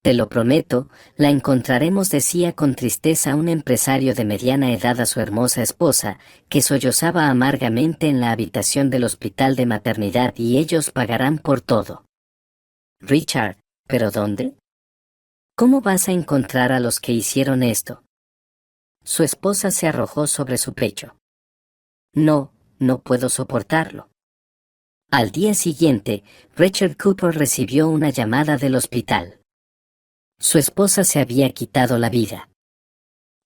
Te lo prometo, la encontraremos, decía con tristeza un empresario de mediana edad a su hermosa esposa, que sollozaba amargamente en la habitación del hospital de maternidad, y ellos pagarán por todo. Richard, ¿pero dónde? ¿Cómo vas a encontrar a los que hicieron esto? Su esposa se arrojó sobre su pecho. No, no puedo soportarlo. Al día siguiente, Richard Cooper recibió una llamada del hospital. Su esposa se había quitado la vida.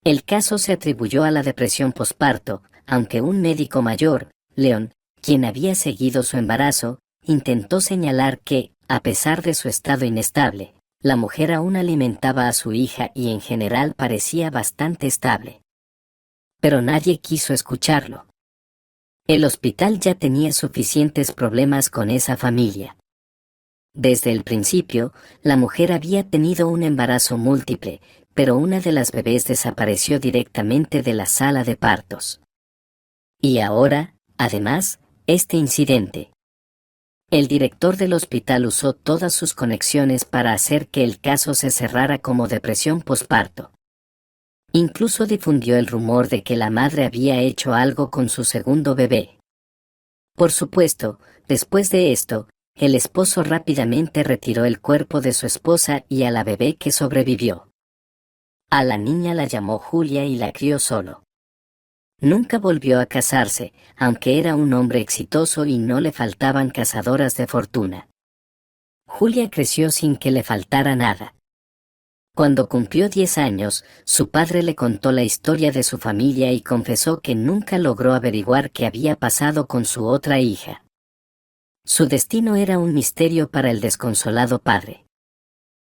El caso se atribuyó a la depresión posparto, aunque un médico mayor, Leon, quien había seguido su embarazo, intentó señalar que, a pesar de su estado inestable, la mujer aún alimentaba a su hija y en general parecía bastante estable. Pero nadie quiso escucharlo. El hospital ya tenía suficientes problemas con esa familia. Desde el principio, la mujer había tenido un embarazo múltiple, pero una de las bebés desapareció directamente de la sala de partos. Y ahora, además, este incidente. El director del hospital usó todas sus conexiones para hacer que el caso se cerrara como depresión posparto. Incluso difundió el rumor de que la madre había hecho algo con su segundo bebé. Por supuesto, después de esto, el esposo rápidamente retiró el cuerpo de su esposa y a la bebé que sobrevivió. A la niña la llamó Julia y la crió solo. Nunca volvió a casarse, aunque era un hombre exitoso y no le faltaban cazadoras de fortuna. Julia creció sin que le faltara nada. Cuando cumplió 10 años, su padre le contó la historia de su familia y confesó que nunca logró averiguar qué había pasado con su otra hija. Su destino era un misterio para el desconsolado padre.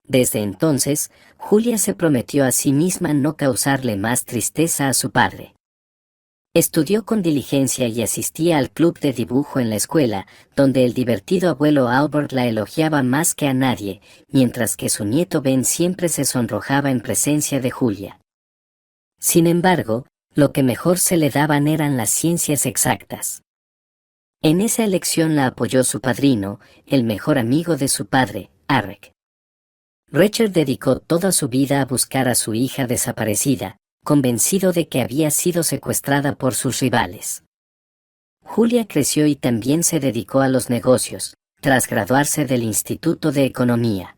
Desde entonces, Julia se prometió a sí misma no causarle más tristeza a su padre. Estudió con diligencia y asistía al club de dibujo en la escuela, donde el divertido abuelo Albert la elogiaba más que a nadie, mientras que su nieto Ben siempre se sonrojaba en presencia de Julia. Sin embargo, lo que mejor se le daban eran las ciencias exactas. En esa elección la apoyó su padrino, el mejor amigo de su padre, Arek. Richard dedicó toda su vida a buscar a su hija desaparecida, convencido de que había sido secuestrada por sus rivales. Julia creció y también se dedicó a los negocios, tras graduarse del Instituto de Economía.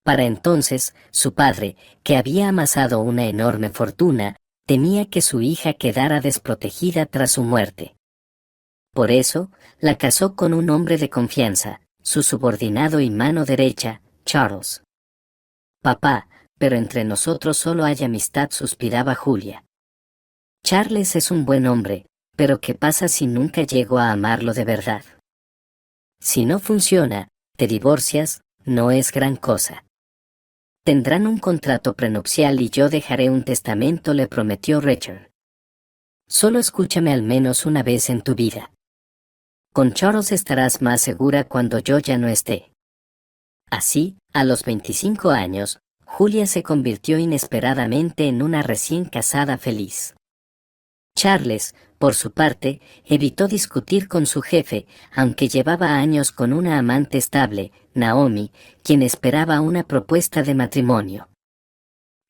Para entonces, su padre, que había amasado una enorme fortuna, temía que su hija quedara desprotegida tras su muerte. Por eso, la casó con un hombre de confianza, su subordinado y mano derecha, Charles. Papá, pero entre nosotros solo hay amistad, suspiraba Julia. Charles es un buen hombre, pero ¿qué pasa si nunca llego a amarlo de verdad? Si no funciona, te divorcias, no es gran cosa. Tendrán un contrato prenupcial y yo dejaré un testamento, le prometió Richard. Solo escúchame al menos una vez en tu vida. Con Charles estarás más segura cuando yo ya no esté. Así, a los 25 años, Julia se convirtió inesperadamente en una recién casada feliz. Charles, por su parte, evitó discutir con su jefe, aunque llevaba años con una amante estable, Naomi, quien esperaba una propuesta de matrimonio.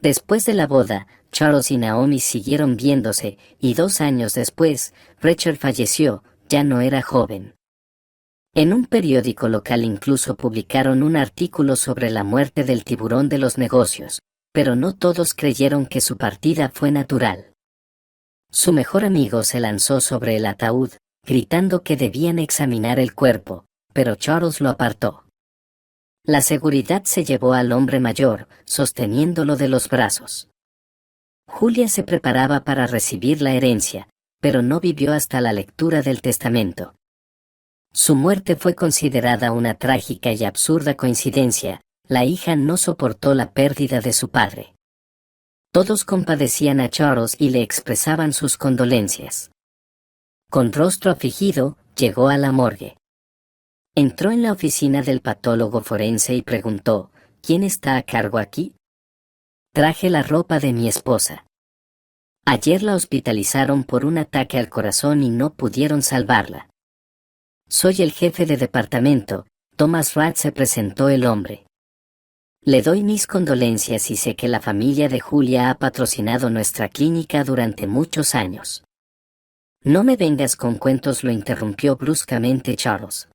Después de la boda, Charles y Naomi siguieron viéndose, y 2 años después, Richard falleció, ya no era joven. En un periódico local incluso publicaron un artículo sobre la muerte del tiburón de los negocios, pero no todos creyeron que su partida fue natural. Su mejor amigo se lanzó sobre el ataúd, gritando que debían examinar el cuerpo, pero Charles lo apartó. La seguridad se llevó al hombre mayor, sosteniéndolo de los brazos. Julia se preparaba para recibir la herencia, pero no vivió hasta la lectura del testamento. Su muerte fue considerada una trágica y absurda coincidencia. La hija no soportó la pérdida de su padre. Todos compadecían a Charles y le expresaban sus condolencias. Con rostro afligido, llegó a la morgue. Entró en la oficina del patólogo forense y preguntó, ¿quién está a cargo aquí? Traje la ropa de mi esposa. Ayer la hospitalizaron por un ataque al corazón y no pudieron salvarla. Soy el jefe de departamento, Thomas Rath, se presentó el hombre. Le doy mis condolencias y sé que la familia de Julia ha patrocinado nuestra clínica durante muchos años. No me vengas con cuentos, lo interrumpió bruscamente Charles.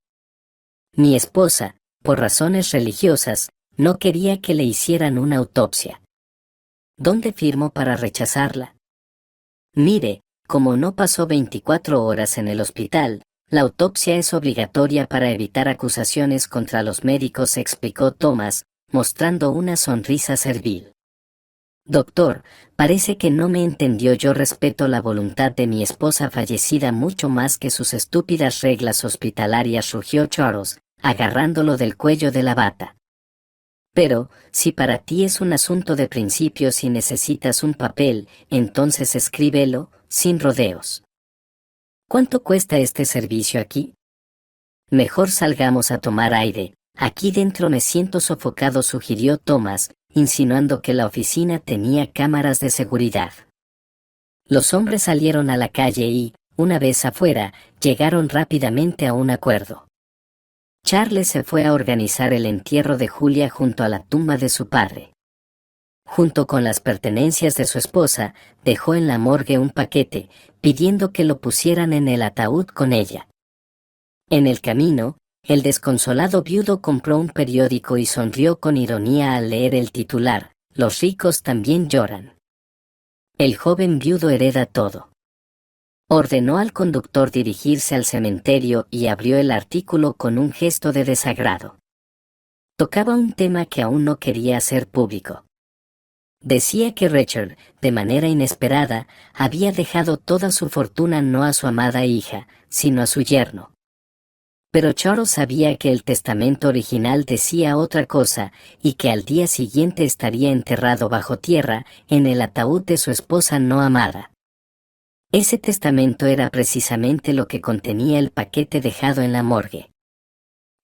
Mi esposa, por razones religiosas, no quería que le hicieran una autopsia. ¿Dónde firmo para rechazarla? Mire, como no pasó 24 horas en el hospital, la autopsia es obligatoria para evitar acusaciones contra los médicos, explicó Thomas, mostrando una sonrisa servil. Doctor, parece que no me entendió. Yo respeto la voluntad de mi esposa fallecida mucho más que sus estúpidas reglas hospitalarias, rugió Charles, agarrándolo del cuello de la bata. Pero, si para ti es un asunto de principios y necesitas un papel, entonces escríbelo, sin rodeos. ¿Cuánto cuesta este servicio aquí? Mejor salgamos a tomar aire. Aquí dentro me siento sofocado, sugirió Thomas, insinuando que la oficina tenía cámaras de seguridad. Los hombres salieron a la calle y, una vez afuera, llegaron rápidamente a un acuerdo. Charles se fue a organizar el entierro de Julia junto a la tumba de su padre. Junto con las pertenencias de su esposa, dejó en la morgue un paquete, pidiendo que lo pusieran en el ataúd con ella. En el camino, el desconsolado viudo compró un periódico y sonrió con ironía al leer el titular: Los ricos también lloran. El joven viudo hereda todo. Ordenó al conductor dirigirse al cementerio y abrió el artículo con un gesto de desagrado. Tocaba un tema que aún no quería hacer público. Decía que Richard, de manera inesperada, había dejado toda su fortuna no a su amada hija, sino a su yerno. Pero Charles sabía que el testamento original decía otra cosa, y que al día siguiente estaría enterrado bajo tierra, en el ataúd de su esposa no amada. Ese testamento era precisamente lo que contenía el paquete dejado en la morgue.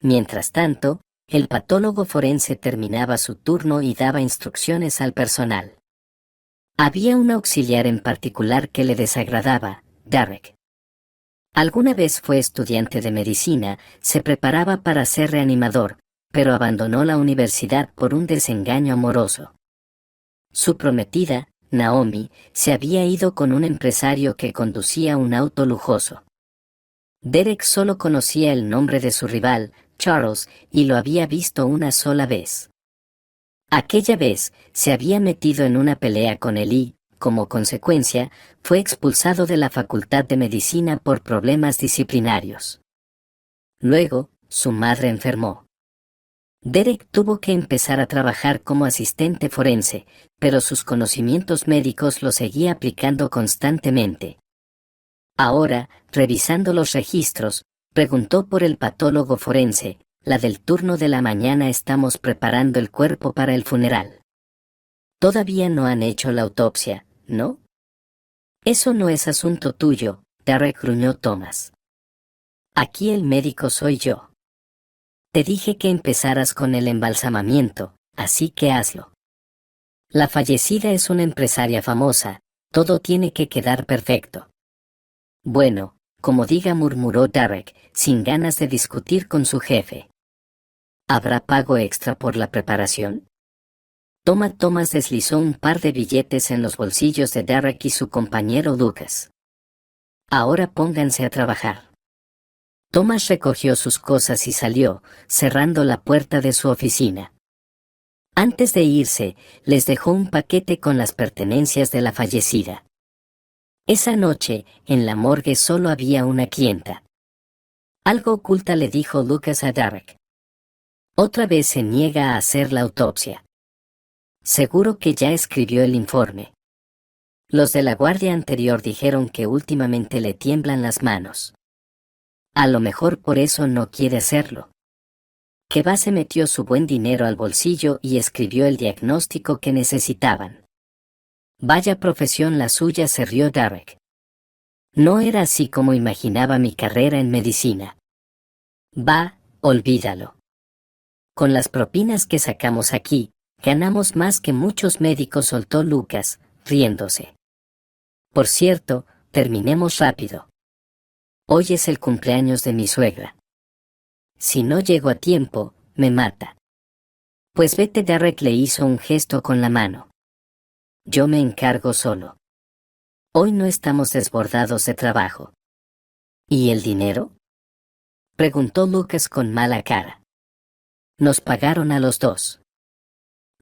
Mientras tanto, el patólogo forense terminaba su turno y daba instrucciones al personal. Había un auxiliar en particular que le desagradaba, Derek. Alguna vez fue estudiante de medicina, se preparaba para ser reanimador, pero abandonó la universidad por un desengaño amoroso. Su prometida, Naomi, se había ido con un empresario que conducía un auto lujoso. Derek solo conocía el nombre de su rival, Charles, y lo había visto una sola vez. Aquella vez, se había metido en una pelea con él y, como consecuencia, fue expulsado de la Facultad de Medicina por problemas disciplinarios. Luego, su madre enfermó. Derek tuvo que empezar a trabajar como asistente forense, pero sus conocimientos médicos los seguía aplicando constantemente. Ahora, revisando los registros, preguntó por el patólogo forense: la del turno de la mañana. Estamos preparando el cuerpo para el funeral. Todavía no han hecho la autopsia, ¿no? Eso no es asunto tuyo, Derek, gruñó Thomas. Aquí el médico soy yo. Te dije que empezaras con el embalsamamiento, así que hazlo. La fallecida es una empresaria famosa, todo tiene que quedar perfecto. Bueno, como diga, murmuró Derek, sin ganas de discutir con su jefe. ¿Habrá pago extra por la preparación? Thomas deslizó un par de billetes en los bolsillos de Derek y su compañero Lucas. Ahora pónganse a trabajar. Thomas recogió sus cosas y salió, cerrando la puerta de su oficina. Antes de irse, les dejó un paquete con las pertenencias de la fallecida. Esa noche, en la morgue solo había una clienta. Algo oculta, le dijo Lucas a Derek. Otra vez se niega a hacer la autopsia. Seguro que ya escribió el informe. Los de la guardia anterior dijeron que últimamente le tiemblan las manos. A lo mejor por eso no quiere hacerlo. Keba se metió su buen dinero al bolsillo y escribió el diagnóstico que necesitaban. Vaya profesión la suya, se rió Derek. No era así como imaginaba mi carrera en medicina. Va, olvídalo. Con las propinas que sacamos aquí, ganamos más que muchos médicos, soltó Lucas, riéndose. Por cierto, terminemos rápido. Hoy es el cumpleaños de mi suegra. Si no llego a tiempo, me mata. Pues vete. Derek le hizo un gesto con la mano. Yo me encargo solo. Hoy no estamos desbordados de trabajo. ¿Y el dinero? Preguntó Lucas con mala cara. Nos pagaron a los dos.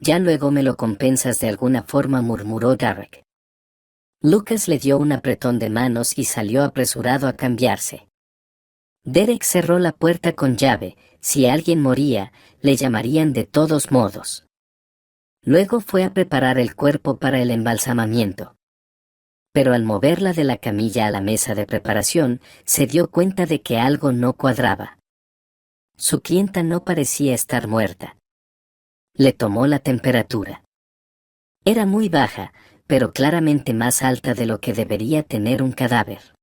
Ya luego me lo compensas de alguna forma, murmuró Derek. Lucas le dio un apretón de manos y salió apresurado a cambiarse. Derek cerró la puerta con llave. Si alguien moría, le llamarían de todos modos. Luego fue a preparar el cuerpo para el embalsamamiento. Pero al moverla de la camilla a la mesa de preparación, se dio cuenta de que algo no cuadraba. Su clienta no parecía estar muerta. Le tomó la temperatura. Era muy baja, pero claramente más alta de lo que debería tener un cadáver.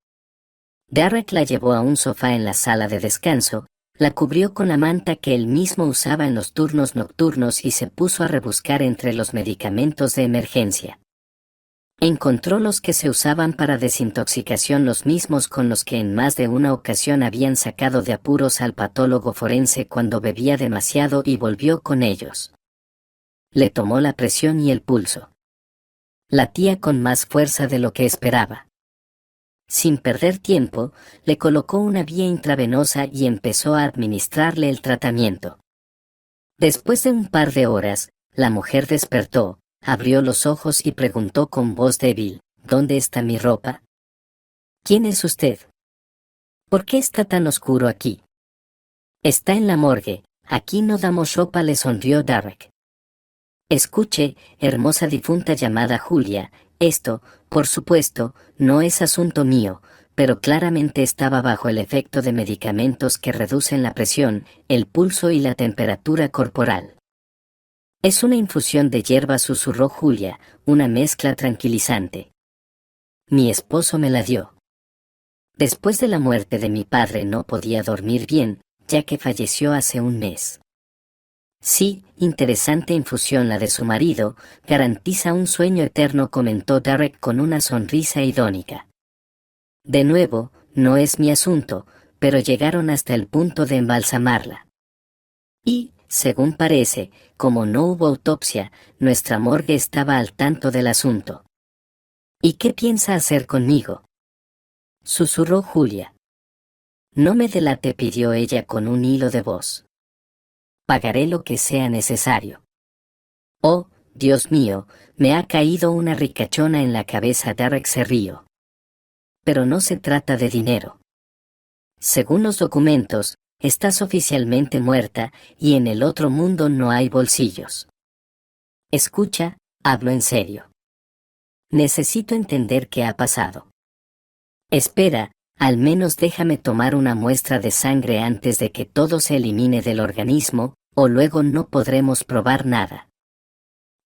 Derek la llevó a un sofá en la sala de descanso, la cubrió con la manta que él mismo usaba en los turnos nocturnos y se puso a rebuscar entre los medicamentos de emergencia. Encontró los que se usaban para desintoxicación, los mismos con los que en más de una ocasión habían sacado de apuros al patólogo forense cuando bebía demasiado, y volvió con ellos. Le tomó la presión y el pulso. Latía con más fuerza de lo que esperaba. Sin perder tiempo, le colocó una vía intravenosa y empezó a administrarle el tratamiento. Después de un par de horas, la mujer despertó, abrió los ojos y preguntó con voz débil, ¿dónde está mi ropa? ¿Quién es usted? ¿Por qué está tan oscuro aquí? Está en la morgue, aquí no damos ropa, le sonrió Derek. Escuche, hermosa difunta llamada Julia, esto, por supuesto, no es asunto mío, pero claramente estaba bajo el efecto de medicamentos que reducen la presión, el pulso y la temperatura corporal. Es una infusión de hierba, susurró Julia, una mezcla tranquilizante. Mi esposo me la dio. Después de la muerte de mi padre no podía dormir bien, ya que falleció hace un mes. Sí, interesante infusión la de su marido, garantiza un sueño eterno, comentó Derek con una sonrisa irónica. De nuevo, no es mi asunto, pero llegaron hasta el punto de embalsamarla. Y, según parece, como no hubo autopsia, nuestra morgue estaba al tanto del asunto. ¿Y qué piensa hacer conmigo? Susurró Julia. No me delate, pidió ella con un hilo de voz. Pagaré lo que sea necesario. Oh, Dios mío, me ha caído una ricachona en la cabeza. Derek se rió. Pero no se trata de dinero. Según los documentos, estás oficialmente muerta y en el otro mundo no hay bolsillos. Escucha, hablo en serio. Necesito entender qué ha pasado. Espera, al menos déjame tomar una muestra de sangre antes de que todo se elimine del organismo, o luego no podremos probar nada.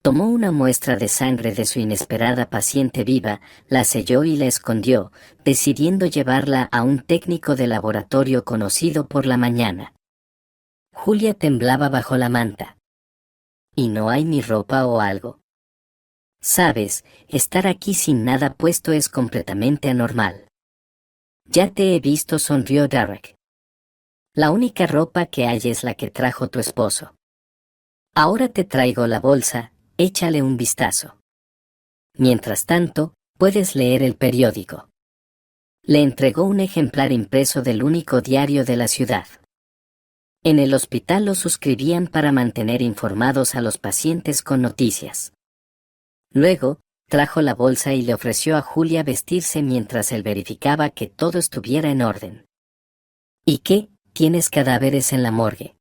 Tomó una muestra de sangre de su inesperada paciente viva, la selló y la escondió, decidiendo llevarla a un técnico de laboratorio conocido por la mañana. Julia temblaba bajo la manta. ¿Y no hay ni ropa o algo? Sabes, estar aquí sin nada puesto es completamente anormal. Ya te he visto, sonrió Derek. La única ropa que hay es la que trajo tu esposo. Ahora te traigo la bolsa, échale un vistazo. Mientras tanto, puedes leer el periódico. Le entregó un ejemplar impreso del único diario de la ciudad. En el hospital lo suscribían para mantener informados a los pacientes con noticias. Luego, trajo la bolsa y le ofreció a Julia vestirse mientras él verificaba que todo estuviera en orden. ¿Y qué? ¿Tienes cadáveres en la morgue?,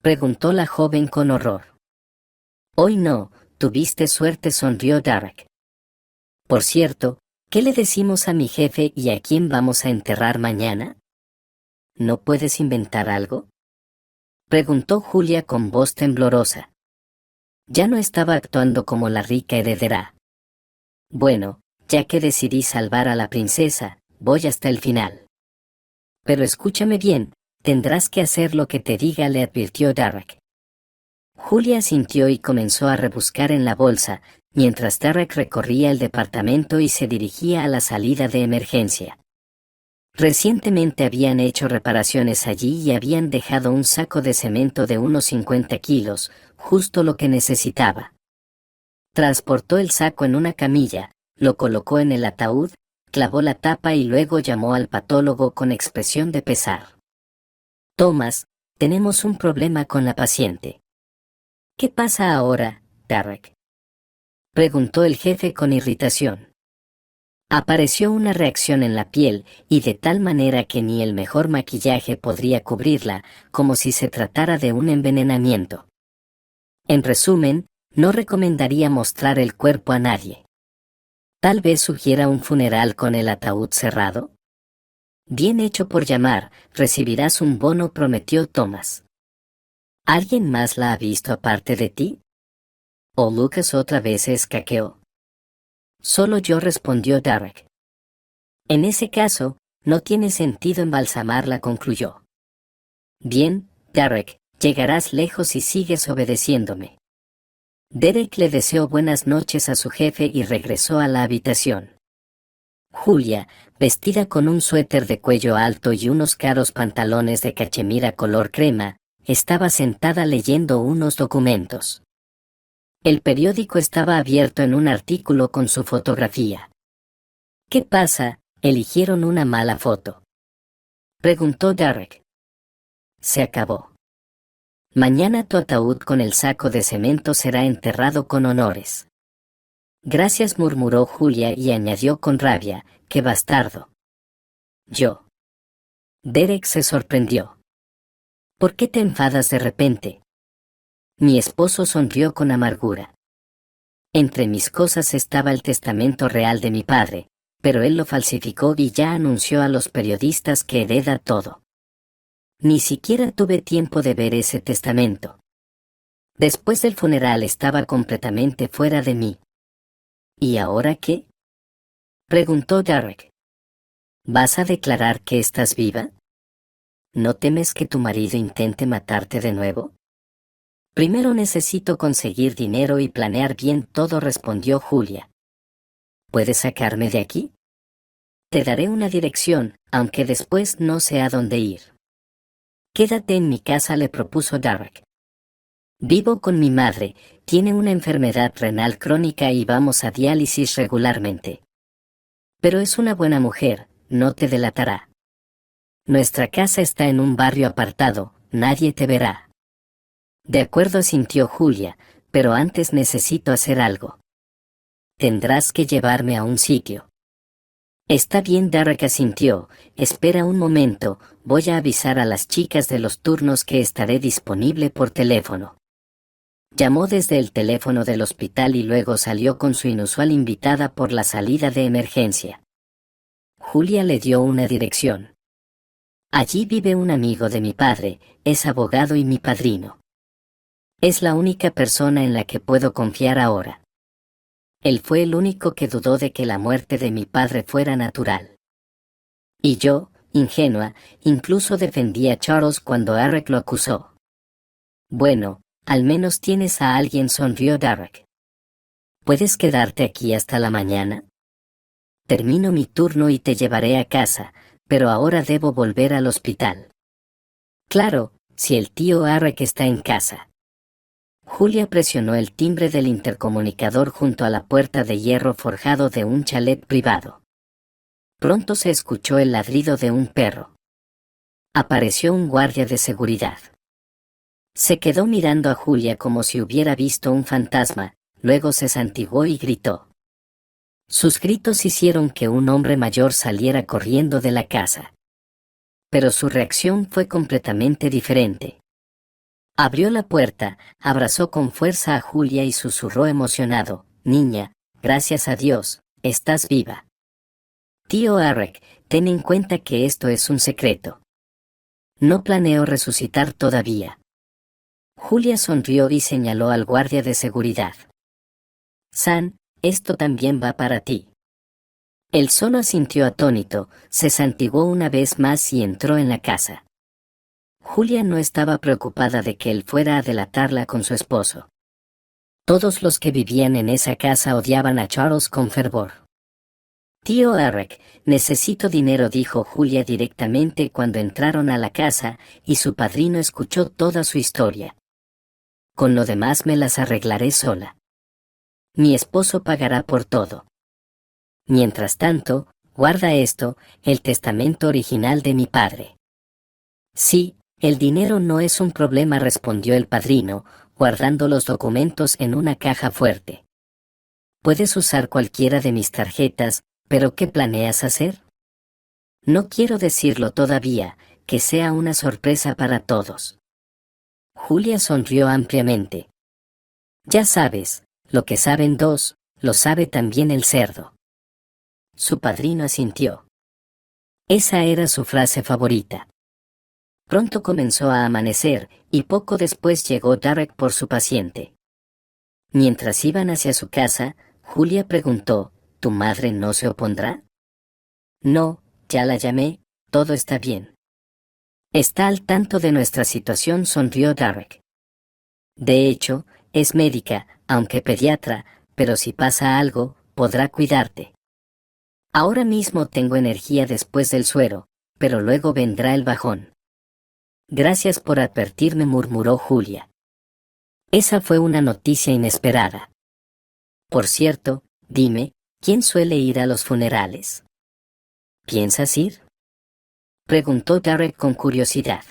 preguntó la joven con horror. Hoy no, tuviste suerte, sonrió Derek. Por cierto, ¿qué le decimos a mi jefe y a quién vamos a enterrar mañana? ¿No puedes inventar algo?, preguntó Julia con voz temblorosa. Ya no estaba actuando como la rica heredera. Bueno, ya que decidí salvar a la princesa, voy hasta el final. Pero escúchame bien, tendrás que hacer lo que te diga, le advirtió Derek. Julia asintió y comenzó a rebuscar en la bolsa, mientras Derek recorría el departamento y se dirigía a la salida de emergencia. Recientemente habían hecho reparaciones allí y habían dejado un saco de cemento de unos 50 kilos, justo lo que necesitaba. Transportó el saco en una camilla, lo colocó en el ataúd, clavó la tapa y luego llamó al patólogo con expresión de pesar. Thomas, tenemos un problema con la paciente. ¿Qué pasa ahora, Derek?, preguntó el jefe con irritación. Apareció una reacción en la piel, y de tal manera que ni el mejor maquillaje podría cubrirla, como si se tratara de un envenenamiento. En resumen, no recomendaría mostrar el cuerpo a nadie. Tal vez sugiera un funeral con el ataúd cerrado. Bien hecho por llamar, recibirás un bono, prometió Thomas. ¿Alguien más la ha visto aparte de ti? ¿O Lucas otra vez se escaqueó? Solo yo, respondió Derek. En ese caso, no tiene sentido embalsamarla, concluyó. Bien, Derek, llegarás lejos si sigues obedeciéndome. Derek le deseó buenas noches a su jefe y regresó a la habitación. Julia, vestida con un suéter de cuello alto y unos caros pantalones de cachemira color crema, estaba sentada leyendo unos documentos. El periódico estaba abierto en un artículo con su fotografía. ¿Qué pasa? ¿Eligieron una mala foto?, preguntó Derek. Se acabó. Mañana tu ataúd con el saco de cemento será enterrado con honores. Gracias, murmuró Julia y añadió con rabia, ¡qué bastardo! Yo. Derek se sorprendió. ¿Por qué te enfadas de repente? Mi esposo sonrió con amargura. Entre mis cosas estaba el testamento real de mi padre, pero él lo falsificó y ya anunció a los periodistas que hereda todo. Ni siquiera tuve tiempo de ver ese testamento. Después del funeral estaba completamente fuera de mí. ¿Y ahora qué?, preguntó Derek. ¿Vas a declarar que estás viva? ¿No temes que tu marido intente matarte de nuevo? Primero necesito conseguir dinero y planear bien todo, respondió Julia. ¿Puedes sacarme de aquí? Te daré una dirección, aunque después no sé a dónde ir. Quédate en mi casa, le propuso Derek. Vivo con mi madre, tiene una enfermedad renal crónica y vamos a diálisis regularmente. Pero es una buena mujer, no te delatará. Nuestra casa está en un barrio apartado, nadie te verá. De acuerdo, sintió Julia, pero antes necesito hacer algo. Tendrás que llevarme a un sitio. Está bien, Derek asintió. Espera un momento, voy a avisar a las chicas de los turnos que estaré disponible por teléfono. Llamó desde el teléfono del hospital y luego salió con su inusual invitada por la salida de emergencia. Julia le dio una dirección. Allí vive un amigo de mi padre, es abogado y mi padrino. Es la única persona en la que puedo confiar ahora. Él fue el único que dudó de que la muerte de mi padre fuera natural. Y yo, ingenua, incluso defendí a Charles cuando Derek lo acusó. Bueno, al menos tienes a alguien, sonrió Derek. ¿Puedes quedarte aquí hasta la mañana? Termino mi turno y te llevaré a casa, pero ahora debo volver al hospital. Claro, si el tío Derek está en casa. Julia presionó el timbre del intercomunicador junto a la puerta de hierro forjado de un chalet privado. Pronto se escuchó el ladrido de un perro. Apareció un guardia de seguridad. Se quedó mirando a Julia como si hubiera visto un fantasma, luego se santiguó y gritó. Sus gritos hicieron que un hombre mayor saliera corriendo de la casa. Pero su reacción fue completamente diferente. Abrió la puerta, abrazó con fuerza a Julia y susurró emocionado, «Niña, gracias a Dios, estás viva. Tío Derek, ten en cuenta que esto es un secreto. No planeo resucitar todavía». Julia sonrió y señaló al guardia de seguridad. «San, esto también va para ti». Él solo asintió atónito, se santiguó una vez más y entró en la casa. Julia no estaba preocupada de que él fuera a delatarla con su esposo. Todos los que vivían en esa casa odiaban a Charles con fervor. Tío Eric, necesito dinero, dijo Julia directamente cuando entraron a la casa, y su padrino escuchó toda su historia. Con lo demás me las arreglaré sola. Mi esposo pagará por todo. Mientras tanto, guarda esto, el testamento original de mi padre. Sí, el dinero no es un problema, respondió el padrino, guardando los documentos en una caja fuerte. Puedes usar cualquiera de mis tarjetas, pero ¿qué planeas hacer? No quiero decirlo todavía, que sea una sorpresa para todos. Julia sonrió ampliamente. Ya sabes, lo que saben dos, lo sabe también el cerdo. Su padrino asintió. Esa era su frase favorita. Pronto comenzó a amanecer, y poco después llegó Derek por su paciente. Mientras iban hacia su casa, Julia preguntó, ¿tu madre no se opondrá? No, ya la llamé, todo está bien. Está al tanto de nuestra situación, sonrió Derek. De hecho, es médica, aunque pediatra, pero si pasa algo, podrá cuidarte. Ahora mismo tengo energía después del suero, pero luego vendrá el bajón. Gracias por advertirme, murmuró Julia. Esa fue una noticia inesperada. Por cierto, dime, ¿quién suele ir a los funerales? ¿Piensas ir? Preguntó Derek con curiosidad.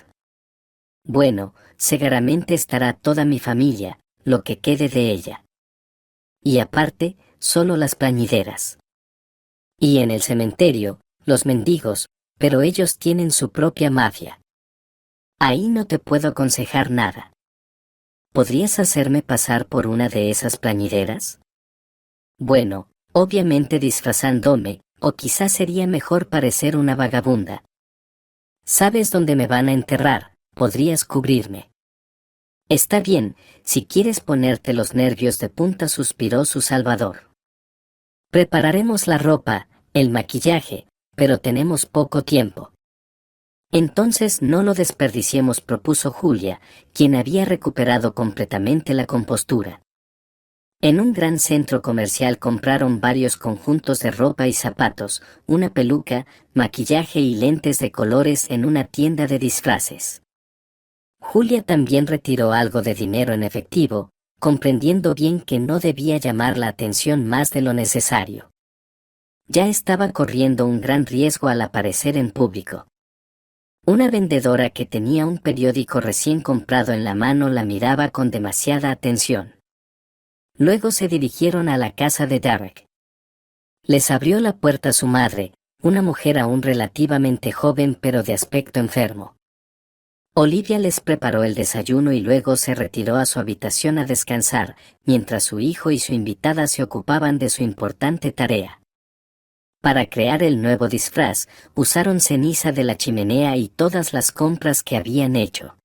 Bueno, seguramente estará toda mi familia, lo que quede de ella. Y aparte, solo las plañideras. Y en el cementerio, los mendigos, pero ellos tienen su propia mafia. Ahí no te puedo aconsejar nada. ¿Podrías hacerme pasar por una de esas plañideras? Bueno, obviamente disfrazándome, o quizás sería mejor parecer una vagabunda. ¿Sabes dónde me van a enterrar? Podrías cubrirme. Está bien, si quieres ponerte los nervios de punta, suspiró su salvador. Prepararemos la ropa, el maquillaje, pero tenemos poco tiempo. Entonces no lo desperdiciemos, propuso Julia, quien había recuperado completamente la compostura. En un gran centro comercial compraron varios conjuntos de ropa y zapatos, una peluca, maquillaje y lentes de colores en una tienda de disfraces. Julia también retiró algo de dinero en efectivo, comprendiendo bien que no debía llamar la atención más de lo necesario. Ya estaba corriendo un gran riesgo al aparecer en público. Una vendedora que tenía un periódico recién comprado en la mano la miraba con demasiada atención. Luego se dirigieron a la casa de Derek. Les abrió la puerta su madre, una mujer aún relativamente joven pero de aspecto enfermo. Olivia les preparó el desayuno y luego se retiró a su habitación a descansar, mientras su hijo y su invitada se ocupaban de su importante tarea. Para crear el nuevo disfraz, usaron ceniza de la chimenea y todas las compras que habían hecho.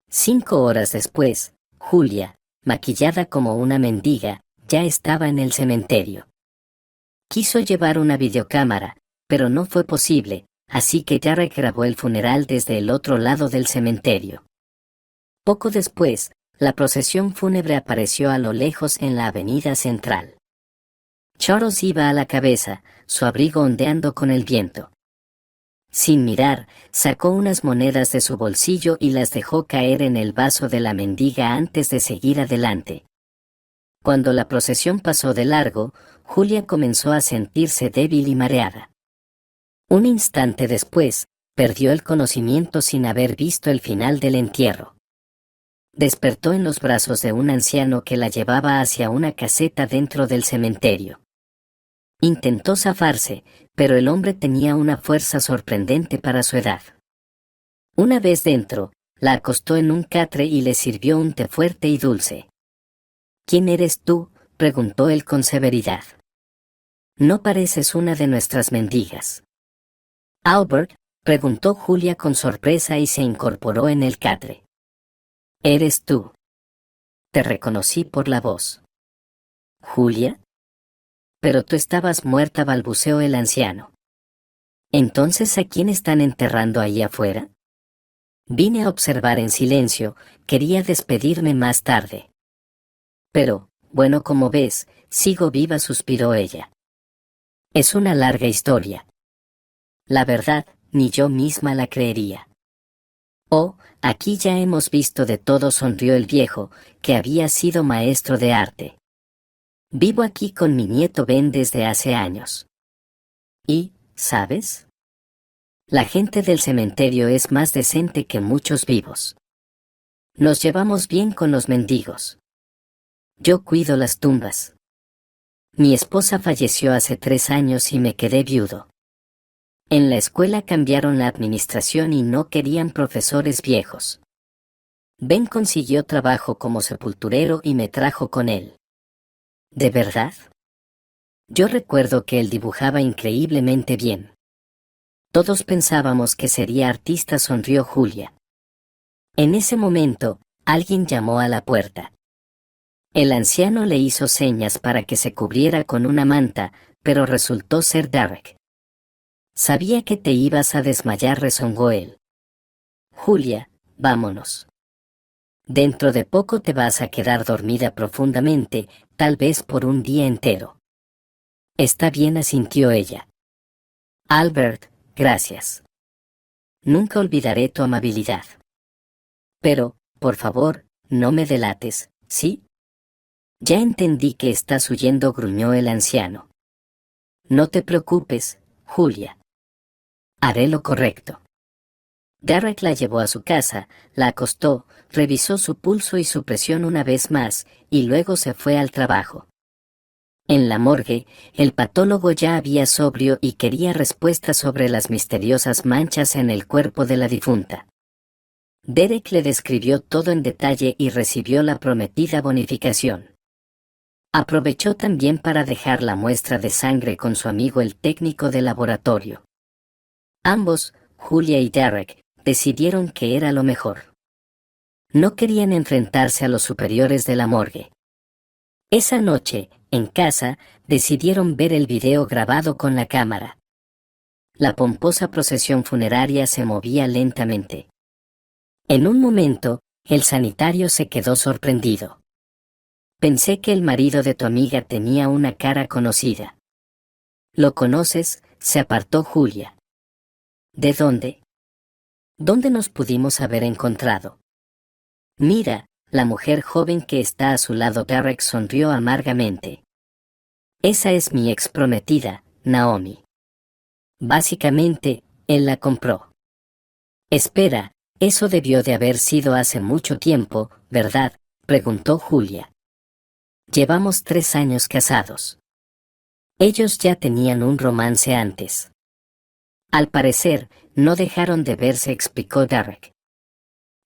5 horas después, Julia, maquillada como una mendiga, ya estaba en el cementerio. Quiso llevar una videocámara, pero no fue posible, así que Derek grabó el funeral desde el otro lado del cementerio. Poco después, la procesión fúnebre apareció a lo lejos en la avenida central. Charles iba a la cabeza, su abrigo ondeando con el viento. Sin mirar, sacó unas monedas de su bolsillo y las dejó caer en el vaso de la mendiga antes de seguir adelante. Cuando la procesión pasó de largo, Julia comenzó a sentirse débil y mareada. Un instante después, perdió el conocimiento sin haber visto el final del entierro. Despertó en los brazos de un anciano que la llevaba hacia una caseta dentro del cementerio. Intentó zafarse, pero el hombre tenía una fuerza sorprendente para su edad. Una vez dentro, la acostó en un catre y le sirvió un té fuerte y dulce. ¿Quién eres tú?, preguntó él con severidad. No pareces una de nuestras mendigas. Albert, preguntó Julia con sorpresa y se incorporó en el catre. Eres tú. Te reconocí por la voz. ¿Julia? Pero tú estabas muerta, balbuceó el anciano. ¿Entonces a quién están enterrando ahí afuera? Vine a observar en silencio, quería despedirme más tarde. Pero, bueno, como ves, sigo viva, suspiró ella. Es una larga historia. La verdad, ni yo misma la creería. Oh, aquí ya hemos visto de todo, sonrió el viejo, que había sido maestro de arte. Vivo aquí con mi nieto Ben desde hace años. Y, ¿sabes? La gente del cementerio es más decente que muchos vivos. Nos llevamos bien con los mendigos. Yo cuido las tumbas. Mi esposa falleció hace 3 años y me quedé viudo. En la escuela cambiaron la administración y no querían profesores viejos. Ben consiguió trabajo como sepulturero y me trajo con él. ¿De verdad? Yo recuerdo que él dibujaba increíblemente bien. Todos pensábamos que sería artista, sonrió Julia. En ese momento, alguien llamó a la puerta. El anciano le hizo señas para que se cubriera con una manta, pero resultó ser Derek. Sabía que te ibas a desmayar, rezongó él. Julia, vámonos. Dentro de poco te vas a quedar dormida profundamente, tal vez por un día entero. Está bien, asintió ella. Albert, gracias. Nunca olvidaré tu amabilidad. Pero, por favor, no me delates, ¿sí? Ya entendí que estás huyendo, gruñó el anciano. No te preocupes, Julia. Haré lo correcto. Derek la llevó a su casa, la acostó, revisó su pulso y su presión una vez más, y luego se fue al trabajo. En la morgue, el patólogo ya había sobrio y quería respuestas sobre las misteriosas manchas en el cuerpo de la difunta. Derek le describió todo en detalle y recibió la prometida bonificación. Aprovechó también para dejar la muestra de sangre con su amigo el técnico de laboratorio. Ambos, Julia y Derek, decidieron que era lo mejor. No querían enfrentarse a los superiores de la morgue. Esa noche, en casa, decidieron ver el video grabado con la cámara. La pomposa procesión funeraria se movía lentamente. En un momento, el sanitario se quedó sorprendido. Pensé que el marido de tu amiga tenía una cara conocida. ¿Lo conoces?, se apartó Julia. ¿De dónde? ¿Dónde nos pudimos haber encontrado? Mira, la mujer joven que está a su lado. Derek sonrió amargamente. Esa es mi ex prometida, Naomi. Básicamente, él la compró. Espera, eso debió de haber sido hace mucho tiempo, ¿verdad?, preguntó Julia. Llevamos 3 años casados. Ellos ya tenían un romance antes. Al parecer, no dejaron de verse, explicó Derek.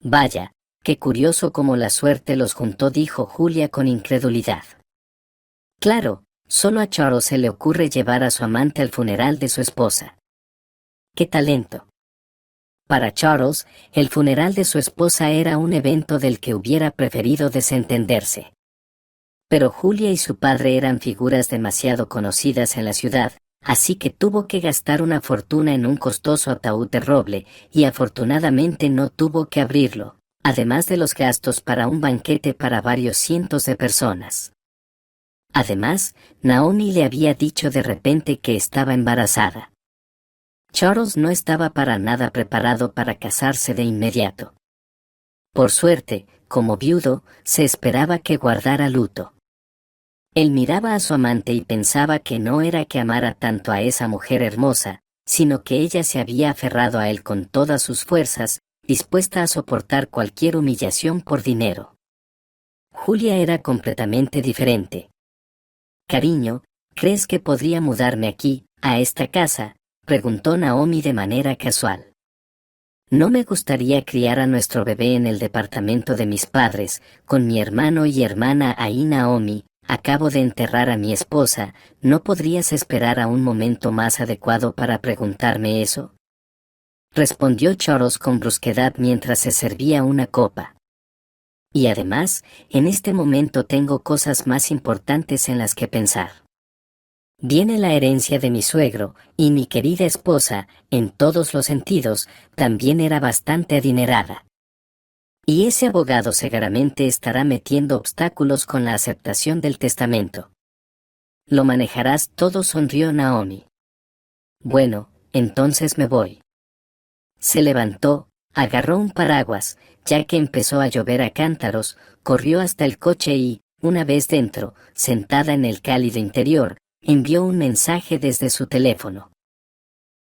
Vaya, qué curioso cómo la suerte los juntó, dijo Julia con incredulidad. Claro, solo a Charles se le ocurre llevar a su amante al funeral de su esposa. ¡Qué talento! Para Charles, el funeral de su esposa era un evento del que hubiera preferido desentenderse. Pero Julia y su padre eran figuras demasiado conocidas en la ciudad, así que tuvo que gastar una fortuna en un costoso ataúd de roble, y afortunadamente no tuvo que abrirlo, además de los gastos para un banquete para varios cientos de personas. Además, Naomi le había dicho de repente que estaba embarazada. Charles no estaba para nada preparado para casarse de inmediato. Por suerte, como viudo, se esperaba que guardara luto. Él miraba a su amante y pensaba que no era que amara tanto a esa mujer hermosa, sino que ella se había aferrado a él con todas sus fuerzas, dispuesta a soportar cualquier humillación por dinero. Julia era completamente diferente. Cariño, ¿crees que podría mudarme aquí, a esta casa?, preguntó Naomi de manera casual. No me gustaría criar a nuestro bebé en el departamento de mis padres, con mi hermano y hermana ahí. Naomi, acabo de enterrar a mi esposa, ¿no podrías esperar a un momento más adecuado para preguntarme eso?, respondió Charles con brusquedad mientras se servía una copa. Y además, en este momento tengo cosas más importantes en las que pensar. Viene la herencia de mi suegro, y mi querida esposa, en todos los sentidos, también era bastante adinerada. Y ese abogado seguramente estará metiendo obstáculos con la aceptación del testamento. Lo manejarás todo, sonrió Naomi. Bueno, entonces me voy. Se levantó, agarró un paraguas, ya que empezó a llover a cántaros, corrió hasta el coche y, una vez dentro, sentada en el cálido interior, envió un mensaje desde su teléfono.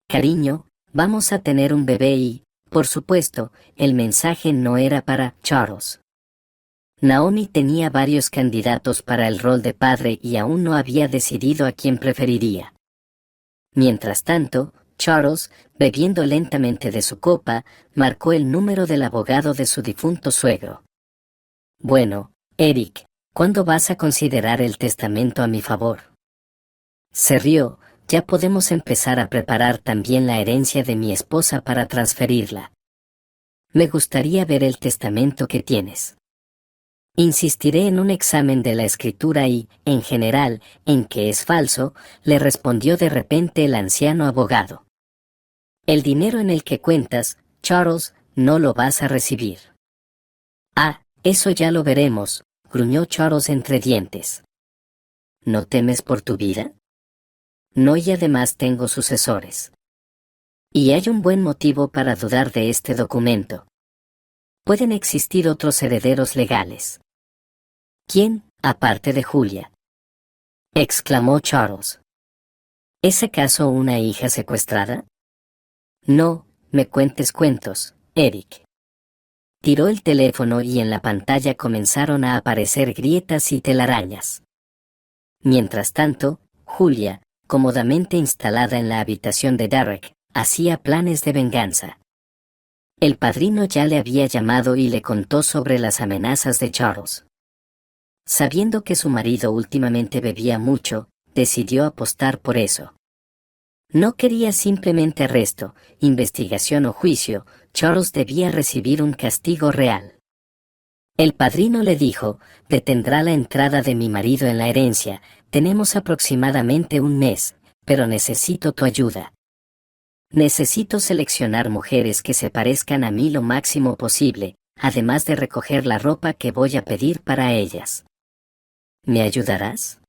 Cariño, vamos a tener un bebé y, por supuesto, el mensaje no era para Charles. Naomi tenía varios candidatos para el rol de padre y aún no había decidido a quién preferiría. Mientras tanto, Charles, bebiendo lentamente de su copa, marcó el número del abogado de su difunto suegro. Bueno, Eric, ¿cuándo vas a considerar el testamento a mi favor? Se rió, ya podemos empezar a preparar también la herencia de mi esposa para transferirla. Me gustaría ver el testamento que tienes. Insistiré en un examen de la escritura y, en general, en que es falso, le respondió de repente el anciano abogado. El dinero en el que cuentas, Charles, no lo vas a recibir. Ah, eso ya lo veremos, gruñó Charles entre dientes. ¿No temes por tu vida? No, y además tengo sucesores. Y hay un buen motivo para dudar de este documento. Pueden existir otros herederos legales. ¿Quién, aparte de Julia? Exclamó Charles. ¿Es acaso una hija secuestrada? No, me cuentes cuentos, Eric. Tiró el teléfono y en la pantalla comenzaron a aparecer grietas y telarañas. Mientras tanto, Julia, cómodamente instalada en la habitación de Derek, hacía planes de venganza. El padrino ya le había llamado y le contó sobre las amenazas de Charles. Sabiendo que su marido últimamente bebía mucho, decidió apostar por eso. No quería simplemente arresto, investigación o juicio, Charles debía recibir un castigo real. El padrino le dijo, detendrá la entrada de mi marido en la herencia, tenemos aproximadamente un mes, pero necesito tu ayuda. Necesito seleccionar mujeres que se parezcan a mí lo máximo posible, además de recoger la ropa que voy a pedir para ellas. ¿Me ayudarás?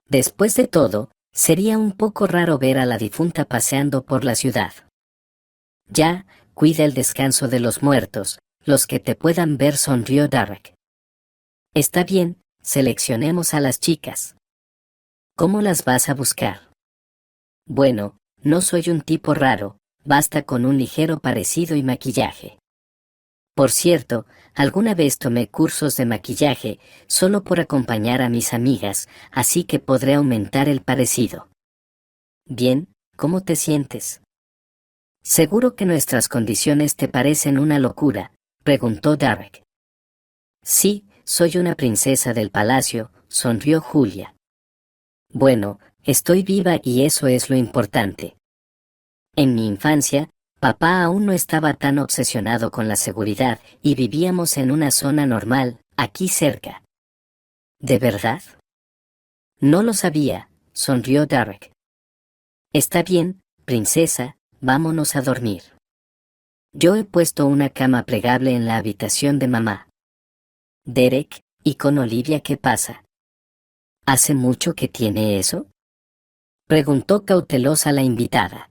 Después de todo, sería un poco raro ver a la difunta paseando por la ciudad. Ya, cuida el descanso de los muertos, los que te puedan ver, sonrió Derek. Está bien, seleccionemos a las chicas. ¿Cómo las vas a buscar? Bueno, no soy un tipo raro, basta con un ligero parecido y maquillaje. Por cierto, alguna vez tomé cursos de maquillaje, solo por acompañar a mis amigas, así que podré aumentar el parecido. Bien, ¿cómo te sientes? Seguro que nuestras condiciones te parecen una locura, preguntó Derek. Sí, soy una princesa del palacio, sonrió Julia. Bueno, estoy viva y eso es lo importante. En mi infancia, papá aún no estaba tan obsesionado con la seguridad y vivíamos en una zona normal, aquí cerca. ¿De verdad? No lo sabía, sonrió Derek. Está bien, princesa, vámonos a dormir. Yo he puesto una cama plegable en la habitación de mamá. Derek, ¿y con Olivia qué pasa? ¿Hace mucho que tiene eso? Preguntó cautelosa la invitada.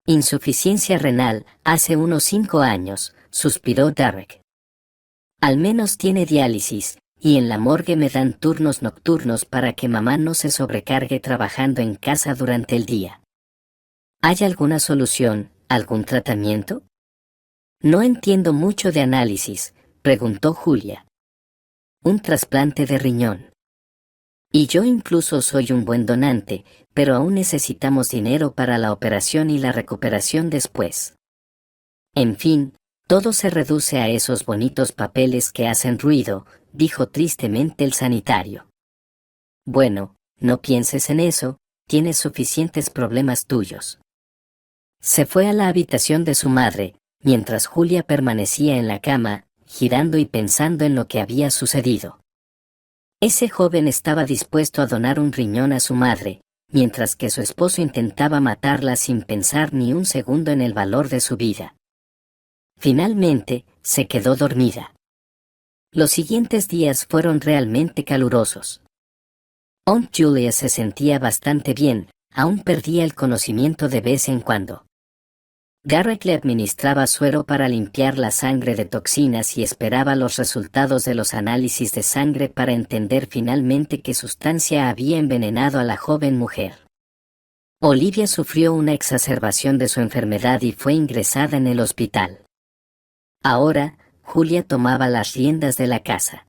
Insuficiencia renal, hace unos 5 años, suspiró Derek. Al menos tiene diálisis, y en la morgue me dan turnos nocturnos para que mamá no se sobrecargue trabajando en casa durante el día. ¿Hay alguna solución, algún tratamiento? No entiendo mucho de análisis, preguntó Julia. Un trasplante de riñón. Y yo incluso soy un buen donante, pero aún necesitamos dinero para la operación y la recuperación después. En fin, todo se reduce a esos bonitos papeles que hacen ruido, dijo tristemente el sanitario. Bueno, no pienses en eso, tienes suficientes problemas tuyos. Se fue a la habitación de su madre, mientras Julia permanecía en la cama, girando y pensando en lo que había sucedido. Ese joven estaba dispuesto a donar un riñón a su madre, mientras que su esposo intentaba matarla sin pensar ni un segundo en el valor de su vida. Finalmente, se quedó dormida. Los siguientes días fueron realmente calurosos. Aunt Julia se sentía bastante bien, aún perdía el conocimiento de vez en cuando. Derek le administraba suero para limpiar la sangre de toxinas y esperaba los resultados de los análisis de sangre para entender finalmente qué sustancia había envenenado a la joven mujer. Olivia sufrió una exacerbación de su enfermedad y fue ingresada en el hospital. Ahora, Julia tomaba las riendas de la casa.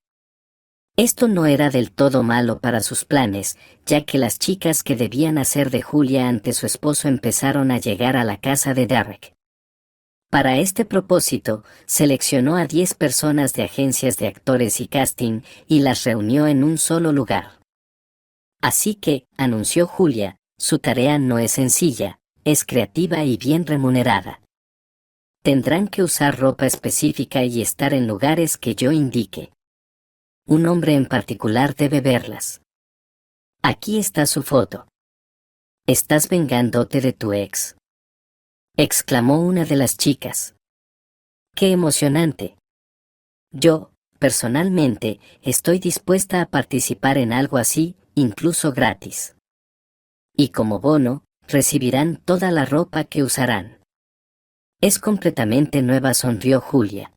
Esto no era del todo malo para sus planes, ya que las chicas que debían hacer de Julia ante su esposo empezaron a llegar a la casa de Derek. Para este propósito, seleccionó a 10 personas de agencias de actores y casting y las reunió en un solo lugar. Así que, anunció Julia, su tarea no es sencilla, es creativa y bien remunerada. Tendrán que usar ropa específica y estar en lugares que yo indique. Un hombre en particular debe verlas. Aquí está su foto. ¿Estás vengándote de tu ex?, exclamó una de las chicas. ¡Qué emocionante! Yo, personalmente, estoy dispuesta a participar en algo así, incluso gratis. Y como bono, recibirán toda la ropa que usarán. Es completamente nueva, sonrió Julia.